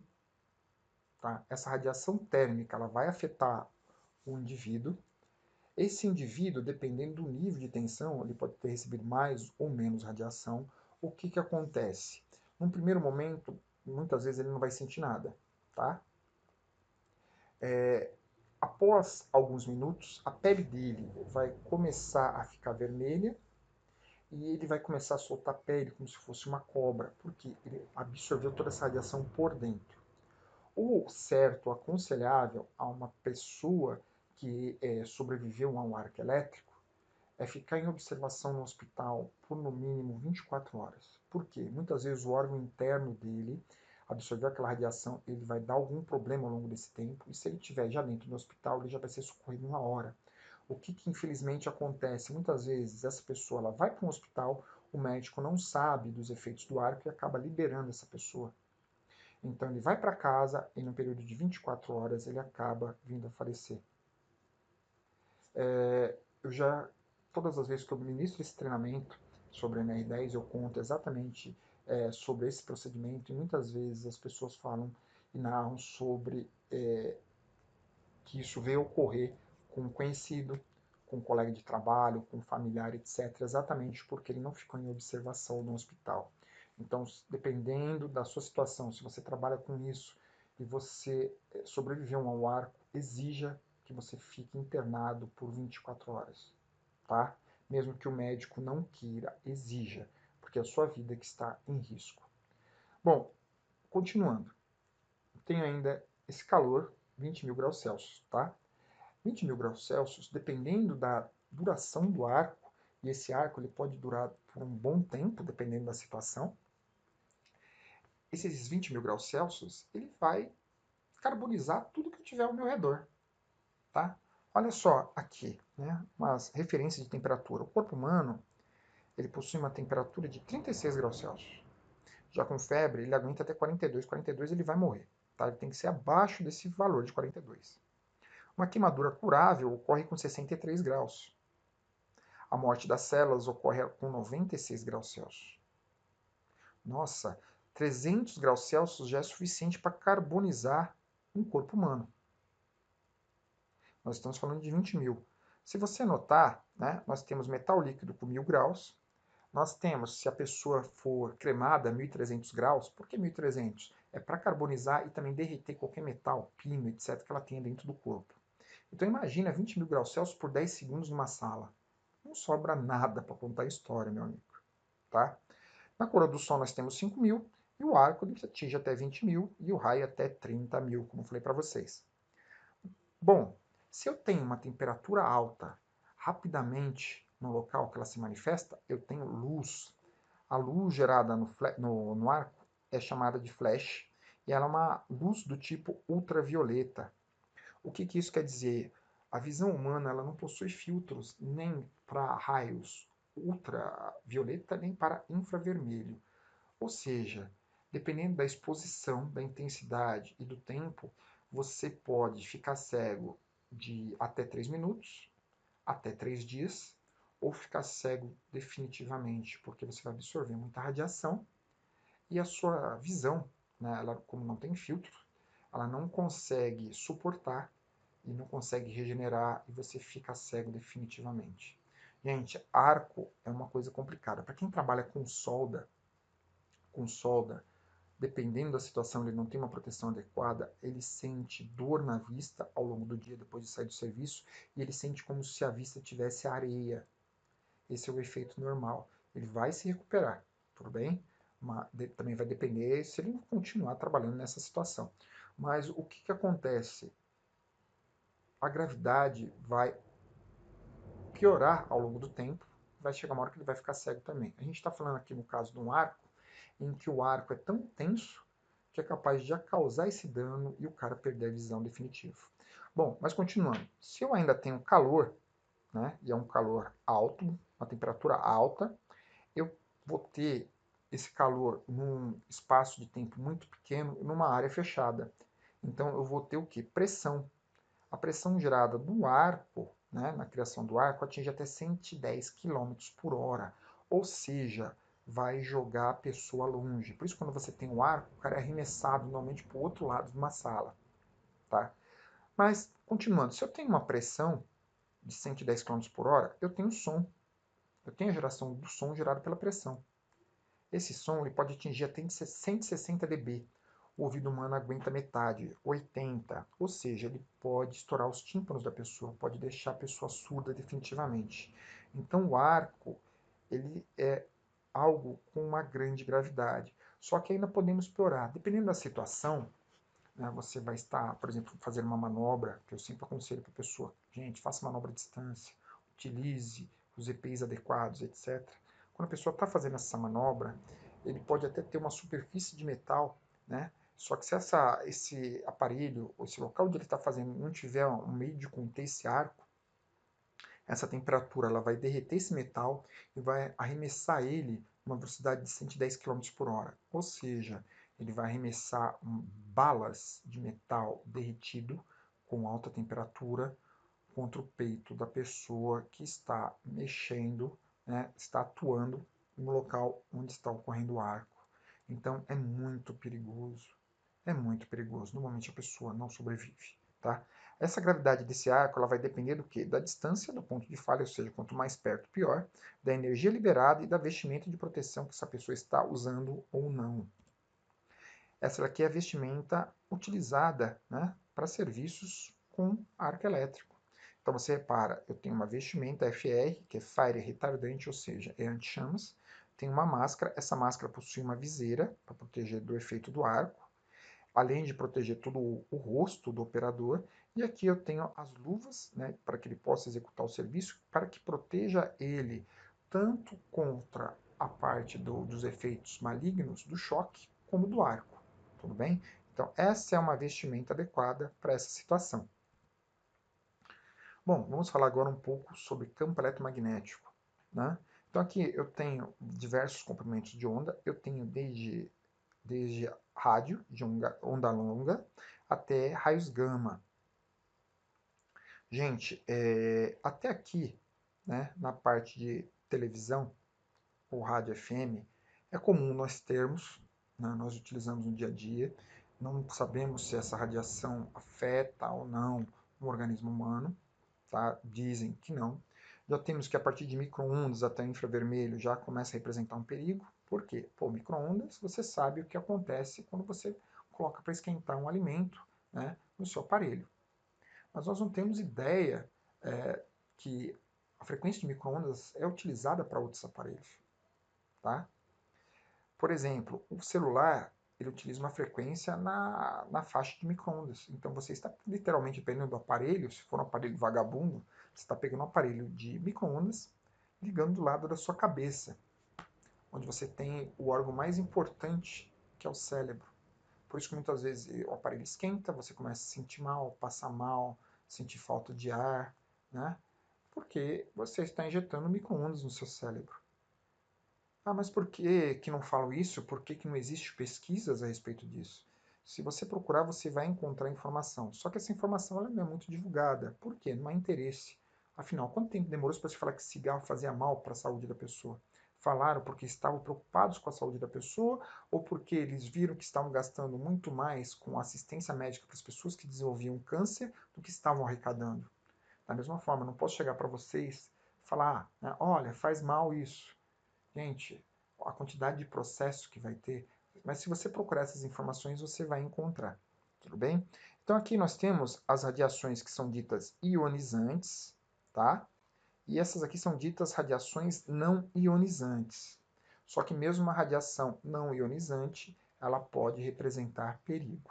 Tá? Essa radiação térmica ela vai afetar o indivíduo. Esse indivíduo, dependendo do nível de tensão, ele pode ter recebido mais ou menos radiação. O que acontece? Num primeiro momento, muitas vezes ele não vai sentir nada, tá? Após alguns minutos, a pele dele vai começar a ficar vermelha e ele vai começar a soltar pele como se fosse uma cobra, porque ele absorveu toda essa radiação por dentro. O certo, o aconselhável a uma pessoa que sobreviveu a um arco elétrico é ficar em observação no hospital por no mínimo 24 horas. Por quê? Muitas vezes o órgão interno dele absorveu aquela radiação, ele vai dar algum problema ao longo desse tempo, e se ele estiver já dentro do hospital, ele já vai ser socorrido em uma hora. O que infelizmente acontece? Muitas vezes essa pessoa ela vai para um hospital, o médico não sabe dos efeitos do arco e acaba liberando essa pessoa. Então ele vai para casa e no período de 24 horas ele acaba vindo a falecer. Eu já, todas as vezes que eu ministro esse treinamento sobre a NR10, eu conto exatamente sobre esse procedimento e muitas vezes as pessoas falam e narram sobre que isso veio ocorrer com um conhecido, com um colega de trabalho, com um familiar, etc., exatamente porque ele não ficou em observação no hospital. Então, dependendo da sua situação, se você trabalha com isso e você sobreviveu a um arco, exija que você fique internado por 24 horas, tá? Mesmo que o médico não queira, exija, porque é a sua vida que está em risco. Bom, continuando. Tenho ainda esse calor, 20 mil graus Celsius, tá? 20 mil graus Celsius, dependendo da duração do arco, e esse arco ele pode durar por um bom tempo, dependendo da situação, esses 20 mil graus Celsius, ele vai carbonizar tudo que tiver ao meu redor, tá? Olha só aqui, né, umas referências de temperatura. O corpo humano, ele possui uma temperatura de 36 graus Celsius. Já com febre, ele aguenta até 42. 42 ele vai morrer, tá? Ele tem que ser abaixo desse valor de 42. Uma queimadura curável ocorre com 63 graus. A morte das células ocorre com 96 graus Celsius. Nossa, 300 graus Celsius já é suficiente para carbonizar um corpo humano. Nós estamos falando de 20 mil. Se você notar, né, nós temos metal líquido com 1000 graus. Nós temos, se a pessoa for cremada, 1300 graus. Por que 1300? É para carbonizar e também derreter qualquer metal, pino, etc., que ela tenha dentro do corpo. Então imagina 20 mil graus Celsius por 10 segundos numa sala. Não sobra nada para contar a história, meu amigo. Tá? Na coroa do Sol nós temos 5 mil, e o arco atinge até 20 mil, e o raio até 30 mil, como eu falei para vocês. Bom, se eu tenho uma temperatura alta, rapidamente no local que ela se manifesta, eu tenho luz. A luz gerada no arco é chamada de flash, e ela é uma luz do tipo ultravioleta. O que isso quer dizer? A visão humana ela não possui filtros nem para raios ultravioleta nem para infravermelho. Ou seja, dependendo da exposição, da intensidade e do tempo, você pode ficar cego de até 3 minutos, até 3 dias, ou ficar cego definitivamente, porque você vai absorver muita radiação e a sua visão, né, ela, como não tem filtro, ela não consegue suportar e não consegue regenerar e você fica cego definitivamente. Gente, arco é uma coisa complicada. Para quem trabalha com solda, dependendo da situação, ele não tem uma proteção adequada, ele sente dor na vista ao longo do dia depois de sair do serviço e ele sente como se a vista tivesse areia. Esse é o efeito normal. Ele vai se recuperar, tudo bem? Mas também vai depender se ele continuar trabalhando nessa situação. Mas o que acontece? A gravidade vai piorar ao longo do tempo, vai chegar uma hora que ele vai ficar cego também. A gente está falando aqui no caso de um arco, em que o arco é tão tenso que é capaz de já causar esse dano e o cara perder a visão definitiva. Bom, mas continuando, se eu ainda tenho calor, né, e é um calor alto, uma temperatura alta, eu vou ter esse calor num espaço de tempo muito pequeno, numa área fechada. Então eu vou ter o que? Pressão. A pressão gerada do arco, né, na criação do arco, atinge até 110 km por hora. Ou seja, vai jogar a pessoa longe. Por isso, quando você tem um arco, o cara é arremessado normalmente para o outro lado de uma sala. Tá? Mas, continuando, se eu tenho uma pressão, de 110 km por hora, eu tenho som. Eu tenho a geração do som gerado pela pressão. Esse som ele pode atingir até 160 dB. O ouvido humano aguenta metade, 80, ou seja, ele pode estourar os tímpanos da pessoa, pode deixar a pessoa surda definitivamente. Então o arco, ele é algo com uma grande gravidade. Só que ainda podemos piorar. Dependendo da situação, né, você vai estar, por exemplo, fazendo uma manobra, que eu sempre aconselho para a pessoa, gente, faça manobra à distância, utilize os EPIs adequados, etc. Quando a pessoa está fazendo essa manobra, ele pode até ter uma superfície de metal, né? Só que se esse aparelho, ou esse local onde ele está fazendo, não tiver um meio de conter esse arco, essa temperatura ela vai derreter esse metal e vai arremessar ele uma velocidade de 110 km por hora. Ou seja, ele vai arremessar balas de metal derretido com alta temperatura contra o peito da pessoa que está mexendo, né, está atuando no local onde está ocorrendo o arco. Então é muito perigoso. É muito perigoso. Normalmente a pessoa não sobrevive. Tá? Essa gravidade desse arco ela vai depender do quê? Da distância do ponto de falha, ou seja, quanto mais perto, pior, da energia liberada e da vestimenta de proteção que essa pessoa está usando ou não. Essa aqui é a vestimenta utilizada, né, para serviços com arco elétrico. Então você repara, eu tenho uma vestimenta FR, que é Fire Retardante, ou seja, é anti-chamas. Tenho uma máscara, essa máscara possui uma viseira para proteger do efeito do arco, além de proteger todo o rosto do operador. E aqui eu tenho as luvas, né, para que ele possa executar o serviço, para que proteja ele tanto contra a parte dos efeitos malignos do choque, como do arco. Tudo bem? Então, essa é uma vestimenta adequada para essa situação. Bom, vamos falar agora um pouco sobre campo eletromagnético. Né? Então, aqui eu tenho diversos comprimentos de onda. Eu tenho desde rádio, de onda longa, até raios gama. Gente, até aqui, né, na parte de televisão, ou rádio FM, é comum nós termos, né, nós utilizamos no dia a dia, não sabemos se essa radiação afeta ou não o organismo humano, tá? Dizem que não. Já temos que a partir de micro-ondas até infravermelho já começa a representar um perigo. Por quê? Pô, micro-ondas, você sabe o que acontece quando você coloca para esquentar um alimento, né, no seu aparelho. Mas nós não temos ideia que a frequência de micro-ondas é utilizada para outros aparelhos. Tá? Por exemplo, o celular ele utiliza uma frequência na faixa de micro-ondas. Então você está literalmente dependendo do aparelho, se for um aparelho vagabundo, você está pegando um aparelho de micro-ondas ligando do lado da sua cabeça, onde você tem o órgão mais importante, que é o cérebro. Por isso que muitas vezes o aparelho esquenta, você começa a sentir mal, passar mal, sentir falta de ar, né? Porque você está injetando micro-ondas no seu cérebro. Ah, mas por que não falam isso? Por que não existe pesquisas a respeito disso? Se você procurar, você vai encontrar informação. Só que essa informação ela não é muito divulgada. Por quê? Não há interesse. Afinal, quanto tempo demorou para você falar que cigarro fazia mal para a saúde da pessoa? Falaram porque estavam preocupados com a saúde da pessoa ou porque eles viram que estavam gastando muito mais com assistência médica para as pessoas que desenvolviam câncer do que estavam arrecadando? Da mesma forma, não posso chegar para vocês e falar, né, olha, faz mal isso. Gente, a quantidade de processo que vai ter, mas se você procurar essas informações, você vai encontrar, tudo bem? Então aqui nós temos as radiações que são ditas ionizantes, tá? E essas aqui são ditas radiações não ionizantes. Só que mesmo uma radiação não ionizante, ela pode representar perigo.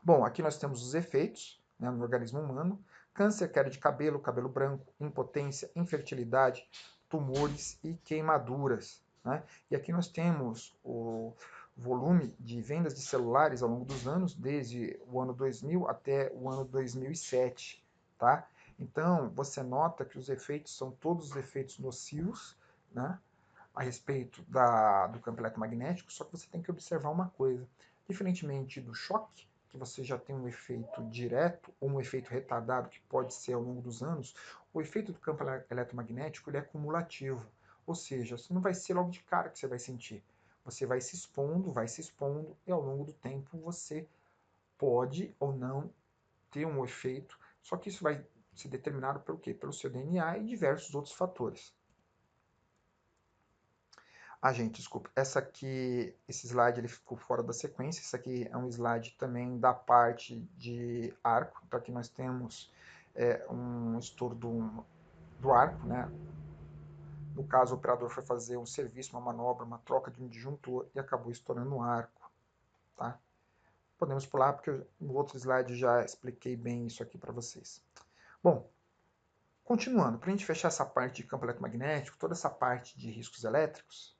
Bom, aqui nós temos os efeitos, né, no organismo humano: câncer, queda de cabelo, cabelo branco, impotência, infertilidade, tumores e queimaduras. Né? E aqui nós temos o volume de vendas de celulares ao longo dos anos, desde o ano 2000 até o ano 2007. Tá? Então, você nota que os efeitos são todos os efeitos nocivos, né, a respeito do campo eletromagnético, só que você tem que observar uma coisa. Diferentemente do choque, que você já tem um efeito direto ou um efeito retardado, que pode ser ao longo dos anos, o efeito do campo eletromagnético ele é cumulativo. Ou seja, você não vai ser logo de cara que você vai sentir. Você vai se expondo, e ao longo do tempo você pode ou não ter um efeito, só que isso vai ser determinado pelo quê? Pelo seu DNA e diversos outros fatores. Ah, gente, desculpa. Esse slide ele ficou fora da sequência. Isso aqui é um slide também da parte de arco. Então aqui nós temos um estouro do arco, né? No caso, o operador foi fazer um serviço, uma manobra, uma troca de um disjuntor e acabou estourando o arco, tá? Podemos pular porque no outro slide já expliquei bem isso aqui para vocês. Bom, continuando, para a gente fechar essa parte de campo eletromagnético, toda essa parte de riscos elétricos,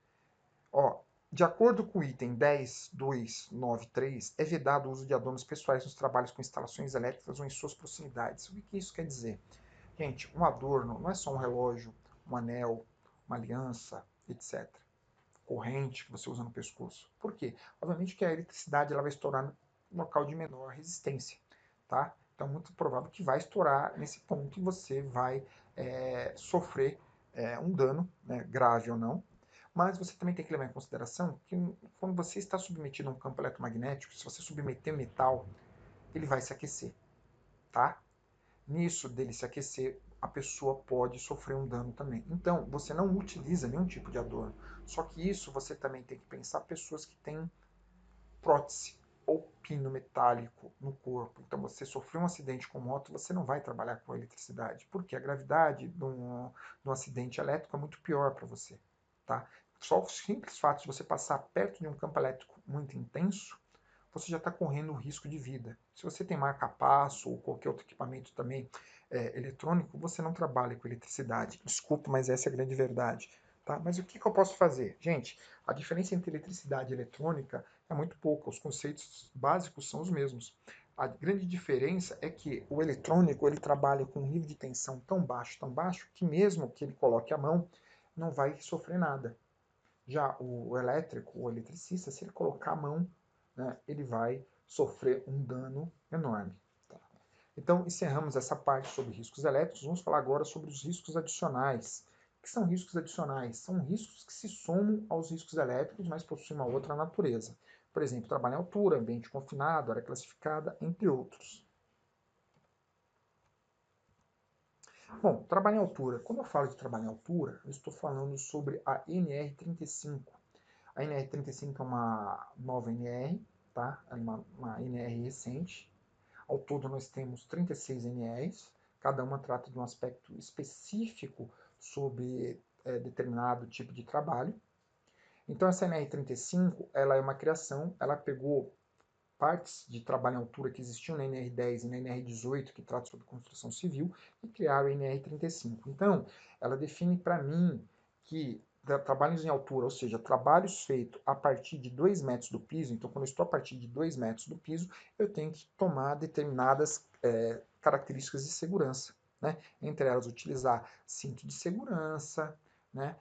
ó, de acordo com o item 10.293, é vedado o uso de adornos pessoais nos trabalhos com instalações elétricas ou em suas proximidades. O que isso quer dizer? Gente, um adorno não é só um relógio, um anel, uma aliança, etc. Corrente que você usa no pescoço. Por quê? Obviamente que a eletricidade ela vai estourar no local de menor resistência, tá? Então é muito provável que vai estourar nesse ponto e você vai sofrer um dano, né, grave ou não. Mas você também tem que levar em consideração que quando você está submetido a um campo eletromagnético, se você submeter metal, ele vai se aquecer, tá? Nisso dele se aquecer, a pessoa pode sofrer um dano também. Então, você não utiliza nenhum tipo de adorno. Só que isso você também tem que pensar pessoas que têm prótese ou pino metálico no corpo. Então, você sofreu um acidente com moto, você não vai trabalhar com eletricidade, porque a gravidade de um acidente elétrico é muito pior para você, tá? Só o simples fato de você passar perto de um campo elétrico muito intenso, você já está correndo um risco de vida. Se você tem marca-passo ou qualquer outro equipamento também eletrônico, você não trabalha com eletricidade. Desculpe, mas essa é a grande verdade. Tá? Mas o que eu posso fazer? Gente, a diferença entre eletricidade e eletrônica é muito pouca, os conceitos básicos são os mesmos. A grande diferença é que o eletrônico ele trabalha com um nível de tensão tão baixo, que mesmo que ele coloque a mão, não vai sofrer nada. Já o elétrico, o eletricista, se ele colocar a mão, né, ele vai sofrer um dano enorme. Tá? Então, encerramos essa parte sobre riscos elétricos. Vamos falar agora sobre os riscos adicionais. O que são riscos adicionais? São riscos que se somam aos riscos elétricos, mas possuem uma outra natureza. Por exemplo, trabalho em altura, ambiente confinado, área classificada, entre outros. Bom, trabalho em altura. Quando eu falo de trabalho em altura, eu estou falando sobre a NR35. A NR35 é uma nova NR, tá? É uma NR recente. Ao todo nós temos 36 NRs, cada uma trata de um aspecto específico sobre determinado tipo de trabalho. Então essa NR35 ela é uma criação, ela pegou partes de trabalho em altura que existiam na NR10 e na NR18, que trata sobre construção civil, e criaram a NR35. Então, ela define para mim que trabalhos em altura, ou seja, trabalhos feitos a partir de 2 metros do piso, então quando eu estou a partir de 2 metros do piso, eu tenho que tomar determinadas características de segurança, né? Entre elas, utilizar cinto de segurança, né?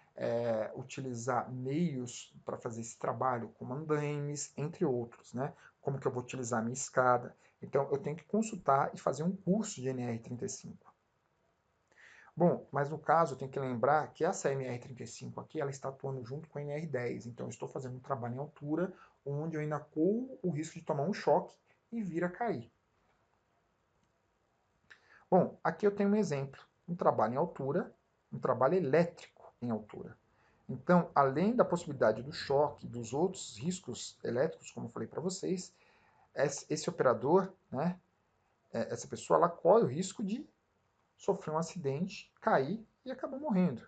Utilizar meios para fazer esse trabalho, como andaimes, entre outros, né? Como que eu vou utilizar a minha escada. Então, eu tenho que consultar e fazer um curso de NR35. Bom, mas no caso, eu tenho que lembrar que essa NR35 aqui, ela está atuando junto com a NR10. Então, eu estou fazendo um trabalho em altura, onde eu ainda corro o risco de tomar um choque e vir a cair. Bom, aqui eu tenho um exemplo. Um trabalho em altura, um trabalho elétrico em altura. Então, além da possibilidade do choque, dos outros riscos elétricos, como eu falei para vocês, esse operador, né, essa pessoa, ela corre o risco de sofrer um acidente, cair e acabar morrendo.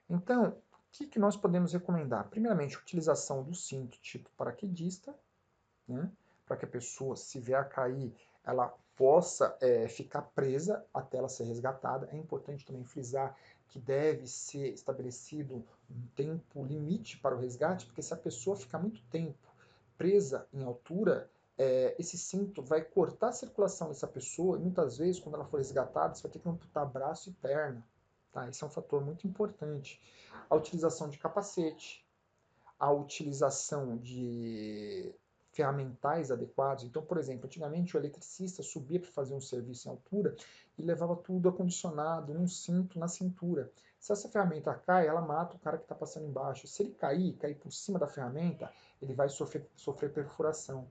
Então, o que nós podemos recomendar? Primeiramente, a utilização do cinto tipo paraquedista, né, para que a pessoa, se vier a cair, ela possa ficar presa até ela ser resgatada. É importante também frisar que deve ser estabelecido um tempo limite para o resgate, porque se a pessoa ficar muito tempo presa em altura, esse cinto vai cortar a circulação dessa pessoa e muitas vezes, quando ela for resgatada, você vai ter que amputar braço e perna. Tá? Esse é um fator muito importante. A utilização de capacete, a utilização de ferramentais adequados. Então, por exemplo, antigamente o eletricista subia para fazer um serviço em altura e levava tudo acondicionado num cinto na cintura. Se essa ferramenta cai, ela mata o cara que está passando embaixo. Se ele cair por cima da ferramenta, ele vai sofrer perfuração.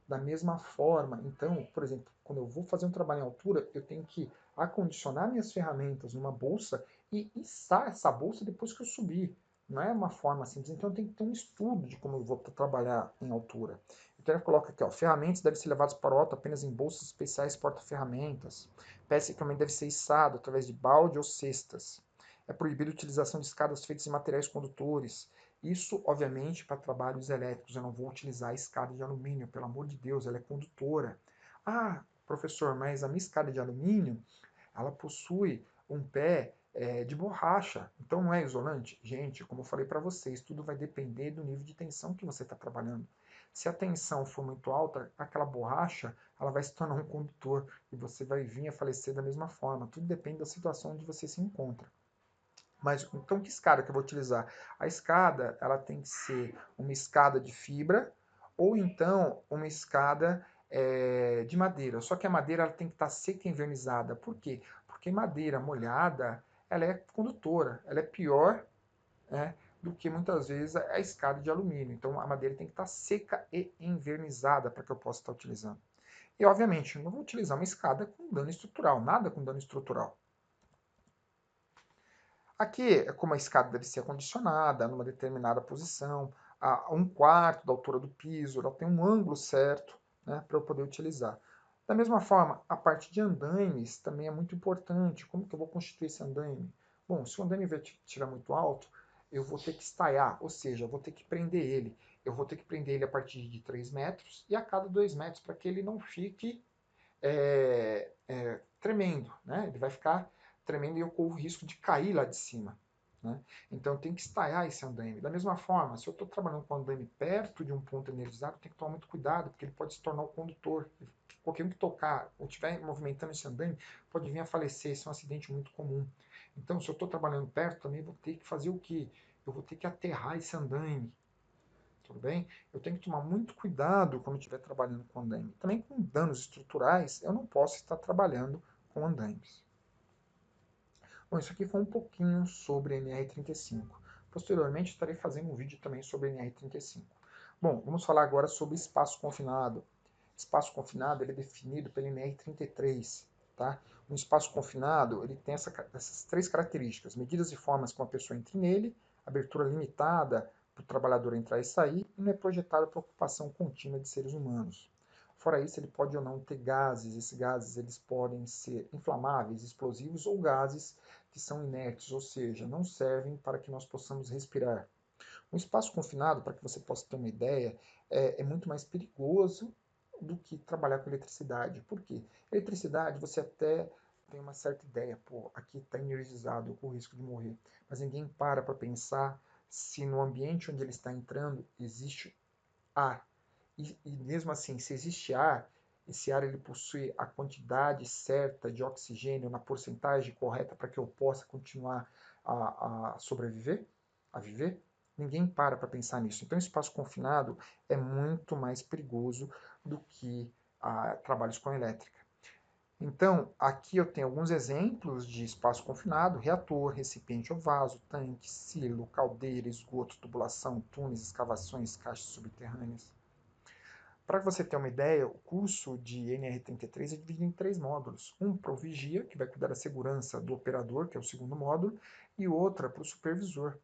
Da mesma forma, então, por exemplo, quando eu vou fazer um trabalho em altura, eu tenho que acondicionar minhas ferramentas numa bolsa e içar essa bolsa depois que eu subir. Não é uma forma simples, então eu tenho que ter um estudo de como eu vou trabalhar em altura. Então ele coloca aqui, ó, ferramentas devem ser levadas para o alto apenas em bolsas especiais porta-ferramentas. Peça e equipamento deve ser içado através de balde ou cestas. É proibida a utilização de escadas feitas em materiais condutores. Isso, obviamente, para trabalhos elétricos. Eu não vou utilizar a escada de alumínio, pelo amor de Deus, ela é condutora. Ah, professor, mas a minha escada de alumínio, ela possui um pé de borracha, então não é isolante? Gente, como eu falei para vocês, tudo vai depender do nível de tensão que você está trabalhando. Se a tensão for muito alta, aquela borracha ela vai se tornar um condutor e você vai vir a falecer da mesma forma. Tudo depende da situação onde você se encontra. Mas então que escada que eu vou utilizar? A escada ela tem que ser uma escada de fibra ou então uma escada de madeira. Só que a madeira ela tem que estar seca e envernizada. Por quê? Porque madeira molhada ela é condutora, ela é pior, né, do que muitas vezes a escada de alumínio. Então a madeira tem que estar seca e envernizada para que eu possa estar utilizando. E obviamente eu não vou utilizar uma escada com dano estrutural, nada com dano estrutural. Aqui é como a escada deve ser acondicionada numa determinada posição, a 1/4 da altura do piso, ela tem um ângulo certo, né, para eu poder utilizar. Da mesma forma, a parte de andaimes também é muito importante. Como que eu vou constituir esse andaime? Bom, se o andaime estiver muito alto, eu vou ter que estaiar, ou seja, eu vou ter que prender ele. Eu vou ter que prender ele a partir de 3 metros e a cada 2 metros, para que ele não fique tremendo, né? Ele vai ficar tremendo e eu corro o risco de cair lá de cima. Né? Então tem que estaiar esse andaime. Da mesma forma, se eu estou trabalhando com o andaime perto de um ponto energizado, tem que tomar muito cuidado, porque ele pode se tornar o condutor. Qualquer um que tocar ou estiver movimentando esse andaime pode vir a falecer. Esse é um acidente muito comum. Então, se eu estou trabalhando perto, também vou ter que fazer o quê? Eu vou ter que aterrar esse andaime. Tudo bem? Eu tenho que tomar muito cuidado quando estiver trabalhando com andaime. Também com danos estruturais, eu não posso estar trabalhando com andaimes. Bom, isso aqui foi um pouquinho sobre NR35. Posteriormente, estarei fazendo um vídeo também sobre NR35. Bom, vamos falar agora sobre espaço confinado. Espaço confinado ele é definido pela NR33. Tá? Um espaço confinado ele tem essas 3 características. Medidas e formas que uma pessoa entre nele, abertura limitada para o trabalhador entrar e sair, e não é projetado para ocupação contínua de seres humanos. Fora isso, ele pode ou não ter gases. Esses gases eles podem ser inflamáveis, explosivos ou gases que são inertes, ou seja, não servem para que nós possamos respirar. Um espaço confinado, para que você possa ter uma ideia, é muito mais perigoso do que trabalhar com eletricidade. Por quê? Eletricidade, você até tem uma certa ideia, pô, aqui está energizado, eu corro risco de morrer. Mas ninguém para pensar se no ambiente onde ele está entrando existe ar. E mesmo assim, se existe ar, esse ar ele possui a quantidade certa de oxigênio na porcentagem correta para que eu possa continuar a sobreviver, a viver? Ninguém para pensar nisso. Então, o espaço confinado é muito mais perigoso do que trabalhos com elétrica. Então, aqui eu tenho alguns exemplos de espaço confinado: reator, recipiente ou vaso, tanque, silo, caldeira, esgoto, tubulação, túneis, escavações, caixas subterrâneas. Para você ter uma ideia, o curso de NR33 é dividido em 3 módulos. Um para o vigia, que vai cuidar da segurança do operador, que é o segundo módulo, e outra para o supervisor.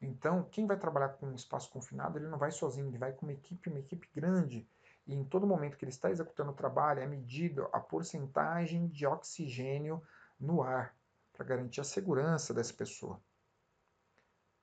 Então, quem vai trabalhar com um espaço confinado, ele não vai sozinho, ele vai com uma equipe grande. E em todo momento que ele está executando o trabalho, é medida a porcentagem de oxigênio no ar, para garantir a segurança dessa pessoa.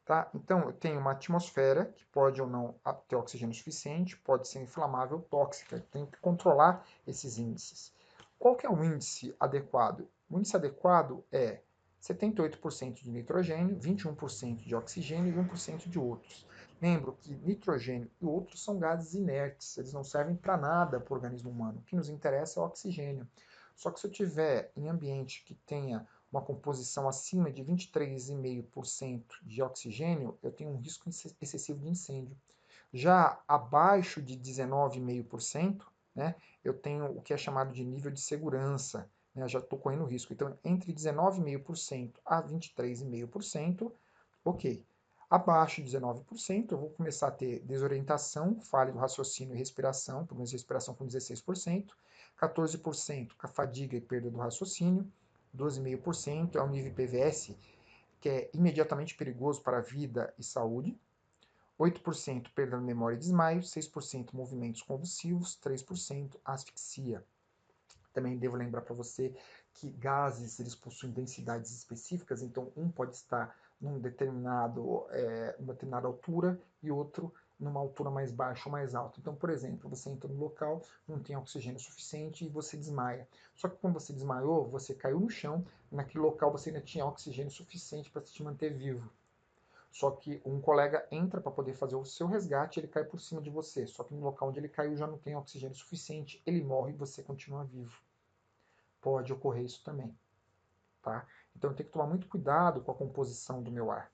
Tá? Então, eu tenho uma atmosfera que pode ou não ter oxigênio suficiente, pode ser inflamável ou tóxica. Eu tenho que controlar esses índices. Qual que é o índice adequado? O índice adequado é 78% de nitrogênio, 21% de oxigênio e 1% de outros. Lembro que nitrogênio e outros são gases inertes, eles não servem para nada para o organismo humano. O que nos interessa é o oxigênio. Só que se eu tiver em ambiente que tenha uma composição acima de 23,5% de oxigênio, eu tenho um risco excessivo de incêndio. Já abaixo de 19,5%, né, eu tenho o que é chamado de nível de segurança, né, já estou correndo risco. Então, entre 19,5% a 23,5%, ok. Abaixo de 19%, eu vou começar a ter desorientação, falha do raciocínio e respiração, problemas de respiração com 16%, 14% com a fadiga e perda do raciocínio, 12,5% é o nível PVS, que é imediatamente perigoso para a vida e saúde, 8% perda de memória e desmaio, 6% movimentos convulsivos, 3% asfixia. Também devo lembrar para você que gases eles possuem densidades específicas, então um pode estar numa determinada altura e outro numa altura mais baixa ou mais alta. Então, por exemplo, você entra no local, não tem oxigênio suficiente e você desmaia. Só que quando você desmaiou, você caiu no chão, naquele local você ainda tinha oxigênio suficiente para te manter vivo. Só que um colega entra para poder fazer o seu resgate, ele cai por cima de você. Só que no local onde ele caiu já não tem oxigênio suficiente, ele morre e você continua vivo. Pode ocorrer isso também, tá? Então eu tenho que tomar muito cuidado com a composição do meu ar.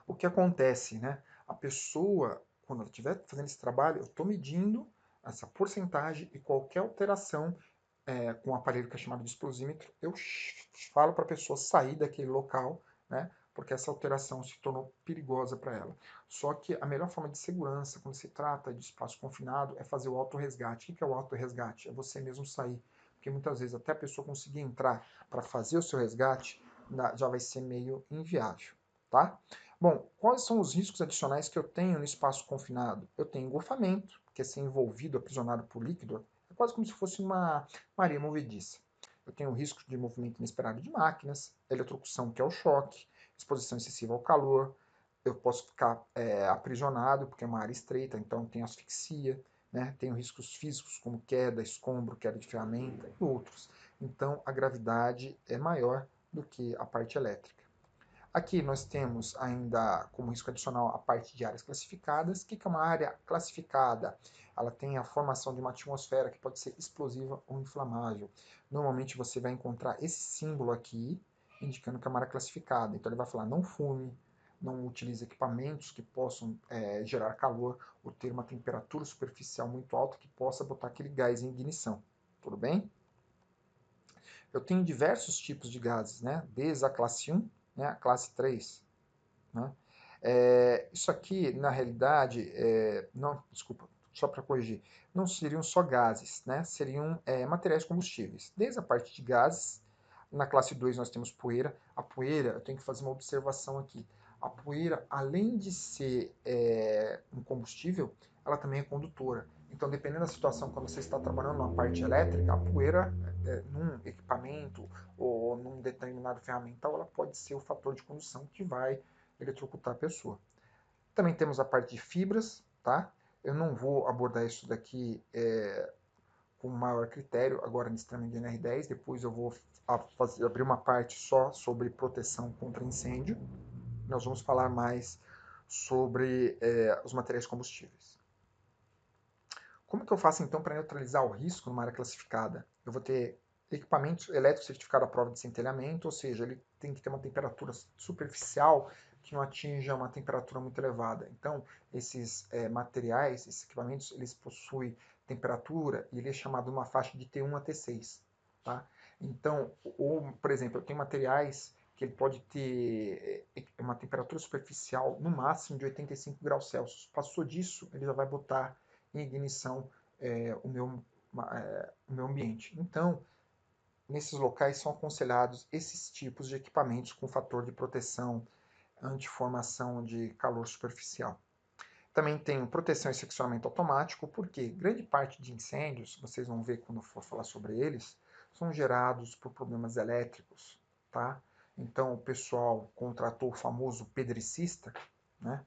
O que acontece, né? A pessoa, quando ela estiver fazendo esse trabalho, eu estou medindo essa porcentagem e qualquer alteração com um aparelho que é chamado de explosímetro, eu falo para a pessoa sair daquele local, né? Porque essa alteração se tornou perigosa para ela. Só que a melhor forma de segurança, quando se trata de espaço confinado, é fazer o autorresgate. O que é o autorresgate? É você mesmo sair. Porque muitas vezes até a pessoa conseguir entrar para fazer o seu resgate, já vai ser meio inviável, tá? Bom, quais são os riscos adicionais que eu tenho no espaço confinado? Eu tenho engolfamento, que é ser envolvido, aprisionado por líquido, é quase como se fosse uma maria movediça. Eu tenho risco de movimento inesperado de máquinas, eletrocução, que é o choque, exposição excessiva ao calor, eu posso ficar aprisionado, porque é uma área estreita, então tem asfixia, né? Tenho riscos físicos como queda, escombro, queda de ferramenta e outros. Então a gravidade é maior do que a parte elétrica. Aqui nós temos ainda como risco adicional a parte de áreas classificadas. O que é uma área classificada? Ela tem a formação de uma atmosfera que pode ser explosiva ou inflamável. Normalmente você vai encontrar esse símbolo aqui, indicando que é uma área classificada. Então ele vai falar não fume, não utilize equipamentos que possam gerar calor ou ter uma temperatura superficial muito alta que possa botar aquele gás em ignição. Tudo bem? Eu tenho diversos tipos de gases, né? Desde a classe 1, né, a classe 3. Né? Isso aqui, na realidade, não, desculpa, só para corrigir, não seriam só gases, né? Seriam materiais combustíveis. Desde a parte de gases, na classe 2 nós temos poeira. A poeira, eu tenho que fazer uma observação aqui. A poeira, além de ser um combustível, ela também é condutora. Então, dependendo da situação, quando você está trabalhando na parte elétrica, a poeira, num equipamento ou num determinado ferramental, ela pode ser o fator de condução que vai eletrocutar a pessoa. Também temos a parte de fibras, tá? Eu não vou abordar isso daqui com maior critério agora nesse treinamento de NR10, depois eu vou abrir uma parte só sobre proteção contra incêndio. Nós vamos falar mais sobre os materiais combustíveis. Como que eu faço então para neutralizar o risco numa área classificada? Eu vou ter equipamento elétrico certificado à prova de centelhamento, ou seja, ele tem que ter uma temperatura superficial que não atinja uma temperatura muito elevada. Então, esses materiais, esses equipamentos, eles possuem temperatura e ele é chamado uma faixa de T1 a T6. Tá? Então, por exemplo, eu tenho materiais que ele pode ter uma temperatura superficial no máximo de 85 graus Celsius. Passou disso, ele já vai botar em ignição o meu ambiente. Então, nesses locais são aconselhados esses tipos de equipamentos com fator de proteção anti-formação de calor superficial. Também tem proteção e seccionamento automático, porque grande parte de incêndios, vocês vão ver quando for falar sobre eles, são gerados por problemas elétricos, tá? Então o pessoal contratou o famoso pedricista, né?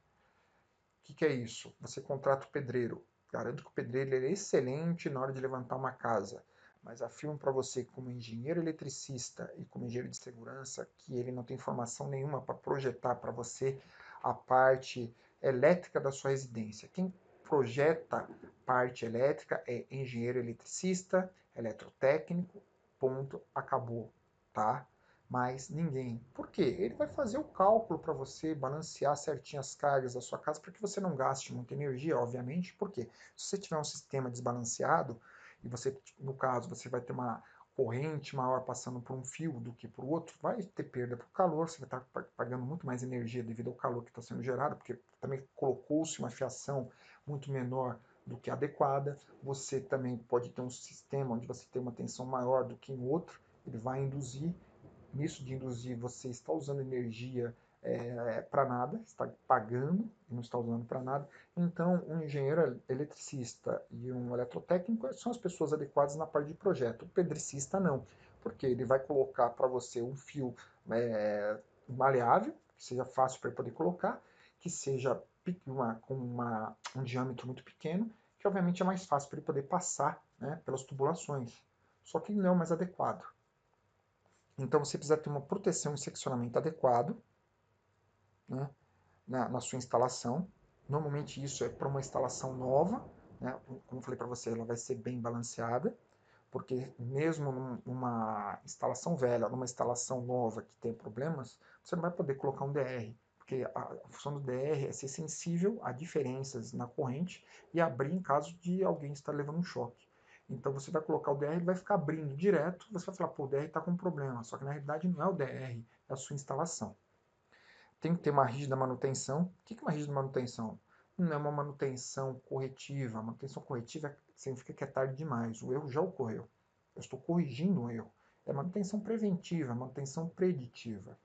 O que é isso? Você contrata o pedreiro. Garanto que o pedreiro é excelente na hora de levantar uma casa, mas afirmo para você, como engenheiro eletricista e como engenheiro de segurança, que ele não tem informação nenhuma para projetar para você a parte elétrica da sua residência. Quem projeta parte elétrica é engenheiro eletricista, eletrotécnico, ponto, acabou, tá? Mais ninguém. Por quê? Ele vai fazer o cálculo para você balancear certinho as cargas da sua casa para que você não gaste muita energia, obviamente. Por quê? Se você tiver um sistema desbalanceado e você, no caso, você vai ter uma corrente maior passando por um fio do que por outro, vai ter perda por calor, você vai estar pagando muito mais energia devido ao calor que está sendo gerado, porque também colocou-se uma fiação muito menor do que a adequada. Você também pode ter um sistema onde você tem uma tensão maior do que em outro, ele vai induzir. Nisso de induzir, você está usando energia para nada, está pagando e não está usando para nada. Então, um engenheiro eletricista e um eletrotécnico são as pessoas adequadas na parte de projeto. O pedricista não, porque ele vai colocar para você um fio maleável, que seja fácil para ele poder colocar, que seja com um diâmetro muito pequeno, que obviamente é mais fácil para ele poder passar, né, pelas tubulações. Só que não é o mais adequado. Então você precisa ter uma proteção e seccionamento adequado, né, na sua instalação. Normalmente isso é para uma instalação nova, né, como eu falei para você, ela vai ser bem balanceada, porque mesmo numa instalação velha, numa instalação nova que tem problemas, você não vai poder colocar um DR, porque a função do DR é ser sensível a diferenças na corrente e abrir em caso de alguém estar levando um choque. Então você vai colocar o DR, ele vai ficar abrindo direto, você vai falar, pô, o DR está com problema, só que na realidade não é o DR, é a sua instalação. Tem que ter uma rígida manutenção. O que é uma rígida manutenção? Não é uma manutenção corretiva. A manutenção corretiva significa que é tarde demais. O erro já ocorreu. Eu estou corrigindo um erro. É manutenção preventiva, manutenção preditiva.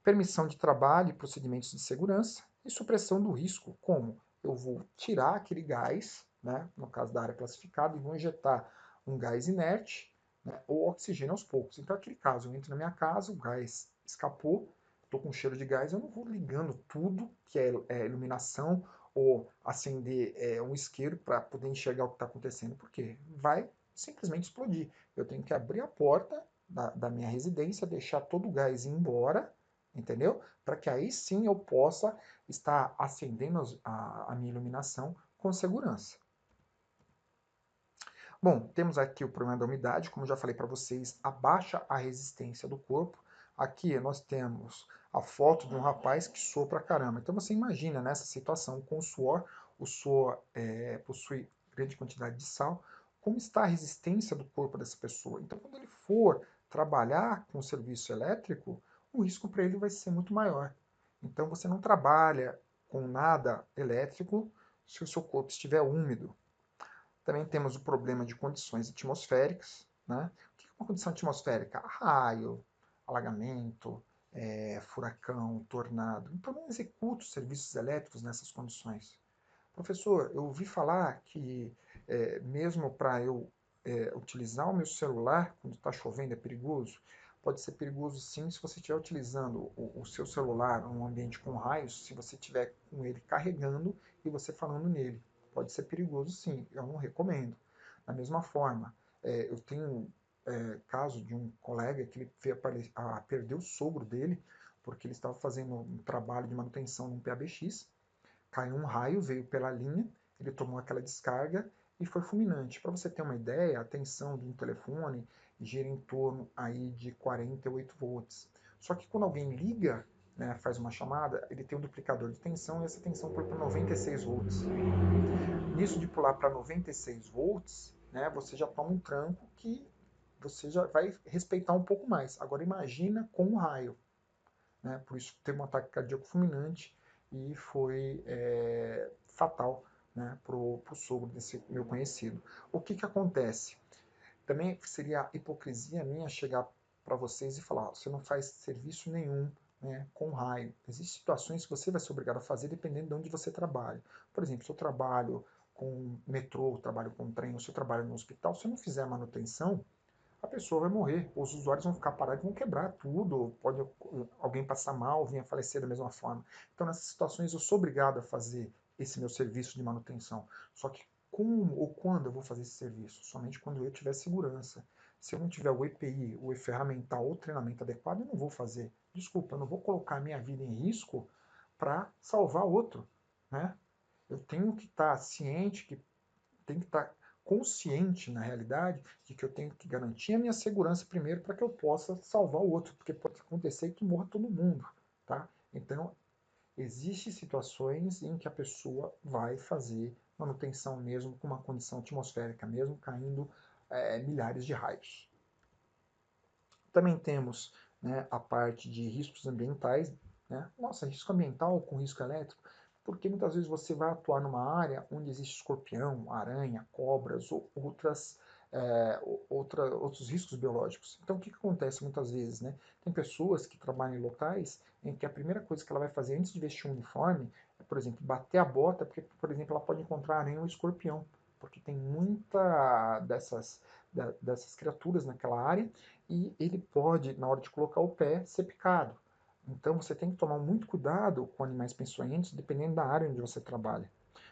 Permissão de trabalho e procedimentos de segurança e supressão do risco. Como? Eu vou tirar aquele gás, né, no caso da área classificada, e vou injetar um gás inerte, né, ou oxigênio aos poucos. Então, aquele caso, eu entro na minha casa, o gás escapou, estou com cheiro de gás, eu não vou ligando tudo que é iluminação ou acender um isqueiro para poder enxergar o que está acontecendo, porque vai simplesmente explodir. Eu tenho que abrir a porta da minha residência, deixar todo o gás ir embora, entendeu? Para que aí sim eu possa estar acendendo a minha iluminação com segurança. Bom, temos aqui o problema da umidade, como já falei para vocês, abaixa a resistência do corpo. Aqui nós temos a foto de um rapaz que soa pra caramba. Então você imagina nessa situação com o suor possui grande quantidade de sal, como está a resistência do corpo dessa pessoa. Então quando ele for trabalhar com o serviço elétrico, o risco para ele vai ser muito maior. Então você não trabalha com nada elétrico se o seu corpo estiver úmido. Também temos o problema de condições atmosféricas. Né? O que é uma condição atmosférica? Raio, alagamento, furacão, tornado. Então não executo serviços elétricos nessas condições. Professor, eu ouvi falar que mesmo para eu utilizar o meu celular quando está chovendo é perigoso. Pode ser perigoso sim se você estiver utilizando o seu celular em um ambiente com raios, se você estiver com ele carregando e você falando nele. Pode ser perigoso sim, eu não recomendo. Da mesma forma, eu tenho caso de um colega que ele veio a perder o sogro dele porque ele estava fazendo um trabalho de manutenção num PABX, caiu um raio, veio pela linha, ele tomou aquela descarga e foi fulminante. Para você ter uma ideia, a tensão de um telefone gira em torno aí de 48 volts. Só que quando alguém liga, né, faz uma chamada, ele tem um duplicador de tensão e essa tensão pula para 96 volts. Nisso de pular para 96 volts, né, você já toma um tranco que você já vai respeitar um pouco mais. Agora imagina com um raio. Né, por isso teve um ataque cardíaco fulminante e foi fatal, né, para o sogro desse meu conhecido. O que, que acontece? Também seria hipocrisia minha chegar para vocês e falar, você não faz serviço nenhum, né, com raio. Existem situações que você vai ser obrigado a fazer dependendo de onde você trabalha. Por exemplo, se eu trabalho com metrô, trabalho com trem, ou se eu trabalho no hospital, se eu não fizer a manutenção, a pessoa vai morrer. Os usuários vão ficar parados e vão quebrar tudo. Pode alguém passar mal, vir a falecer da mesma forma. Então, nessas situações, eu sou obrigado a fazer esse meu serviço de manutenção. Só que como ou quando eu vou fazer esse serviço? Somente quando eu tiver segurança. Se eu não tiver o EPI, o ferramental ou treinamento adequado, eu não vou fazer. Desculpa, eu não vou colocar a minha vida em risco para salvar outro. Né? Eu tenho que estar ciente, que tem que estar consciente, na realidade, de que eu tenho que garantir a minha segurança primeiro para que eu possa salvar o outro, porque pode acontecer que morra todo mundo. Tá? Então, existem situações em que a pessoa vai fazer manutenção mesmo com uma condição atmosférica, mesmo caindo milhares de raios. Também temos, né, a parte de riscos ambientais, né? Nossa, risco ambiental com risco elétrico, porque muitas vezes você vai atuar numa área onde existe escorpião, aranha, cobras ou outros riscos biológicos. Então, o que acontece muitas vezes, né? Tem pessoas que trabalham em locais em que a primeira coisa que ela vai fazer antes de vestir um uniforme é, por exemplo, bater a bota, porque, por exemplo, ela pode encontrar aranha ou escorpião, porque tem muita dessas criaturas naquela área e ele pode, na hora de colocar o pé, ser picado. Então você tem que tomar muito cuidado com animais peçonhentos, dependendo da área onde você trabalha.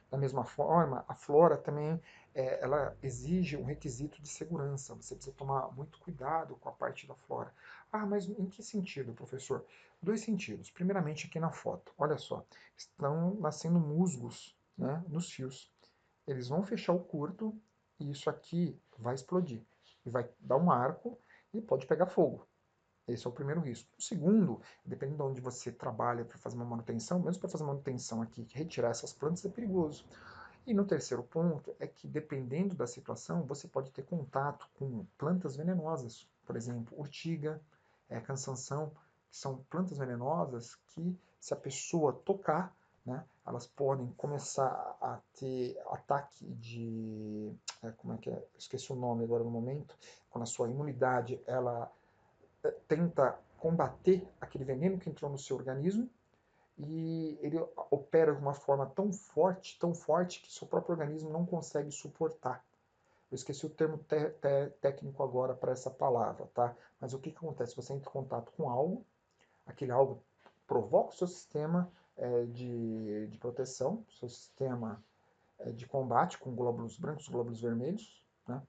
Da mesma forma, a flora também ela exige um requisito de segurança. Você precisa tomar muito cuidado com a parte da flora. Ah, mas em que sentido, professor? Dois sentidos. Primeiramente, aqui na foto, olha só, estão nascendo musgos, né, nos fios. Eles vão fechar o curto e isso aqui vai explodir. E vai dar um arco e pode pegar fogo. Esse é o primeiro risco. O segundo, dependendo de onde você trabalha para fazer uma manutenção, mesmo para fazer manutenção aqui, retirar essas plantas é perigoso. E no terceiro ponto é que, dependendo da situação, você pode ter contato com plantas venenosas, por exemplo, urtiga, cansanção, que são plantas venenosas que, se a pessoa tocar, né, elas podem começar a ter ataque de, como é que é? Esqueci o nome agora no momento, quando a sua imunidade ela tenta combater aquele veneno que entrou no seu organismo e ele opera de uma forma tão forte que seu próprio organismo não consegue suportar. Eu esqueci o termo técnico agora para essa palavra, tá? Mas o que acontece? Você entra em contato com algo, aquele algo provoca o seu sistema de proteção, seu sistema de combate com glóbulos brancos, glóbulos vermelhos, né?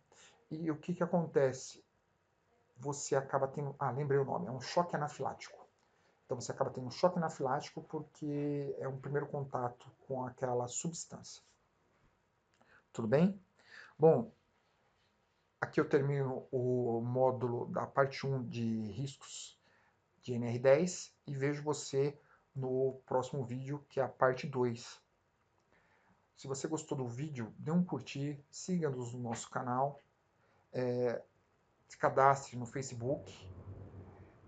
E o que acontece? Você acaba tendo... Ah, lembrei o nome, é um choque anafilático. Então você acaba tendo um choque anafilático porque é um primeiro contato com aquela substância. Tudo bem? Bom, aqui eu termino o módulo da parte 1 de riscos de NR10 e vejo você no próximo vídeo, que é a parte 2. Se você gostou do vídeo, dê um curtir, siga-nos no nosso canal, se cadastre no Facebook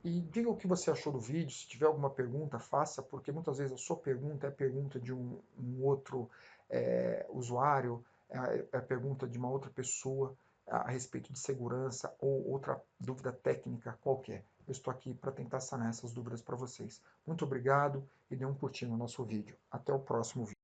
e diga o que você achou do vídeo. Se tiver alguma pergunta, faça, porque muitas vezes a sua pergunta é a pergunta de um outro usuário, é a pergunta de uma outra pessoa a respeito de segurança ou outra dúvida técnica qualquer. Eu estou aqui para tentar sanar essas dúvidas para vocês. Muito obrigado e dê um curtir no nosso vídeo. Até o próximo vídeo.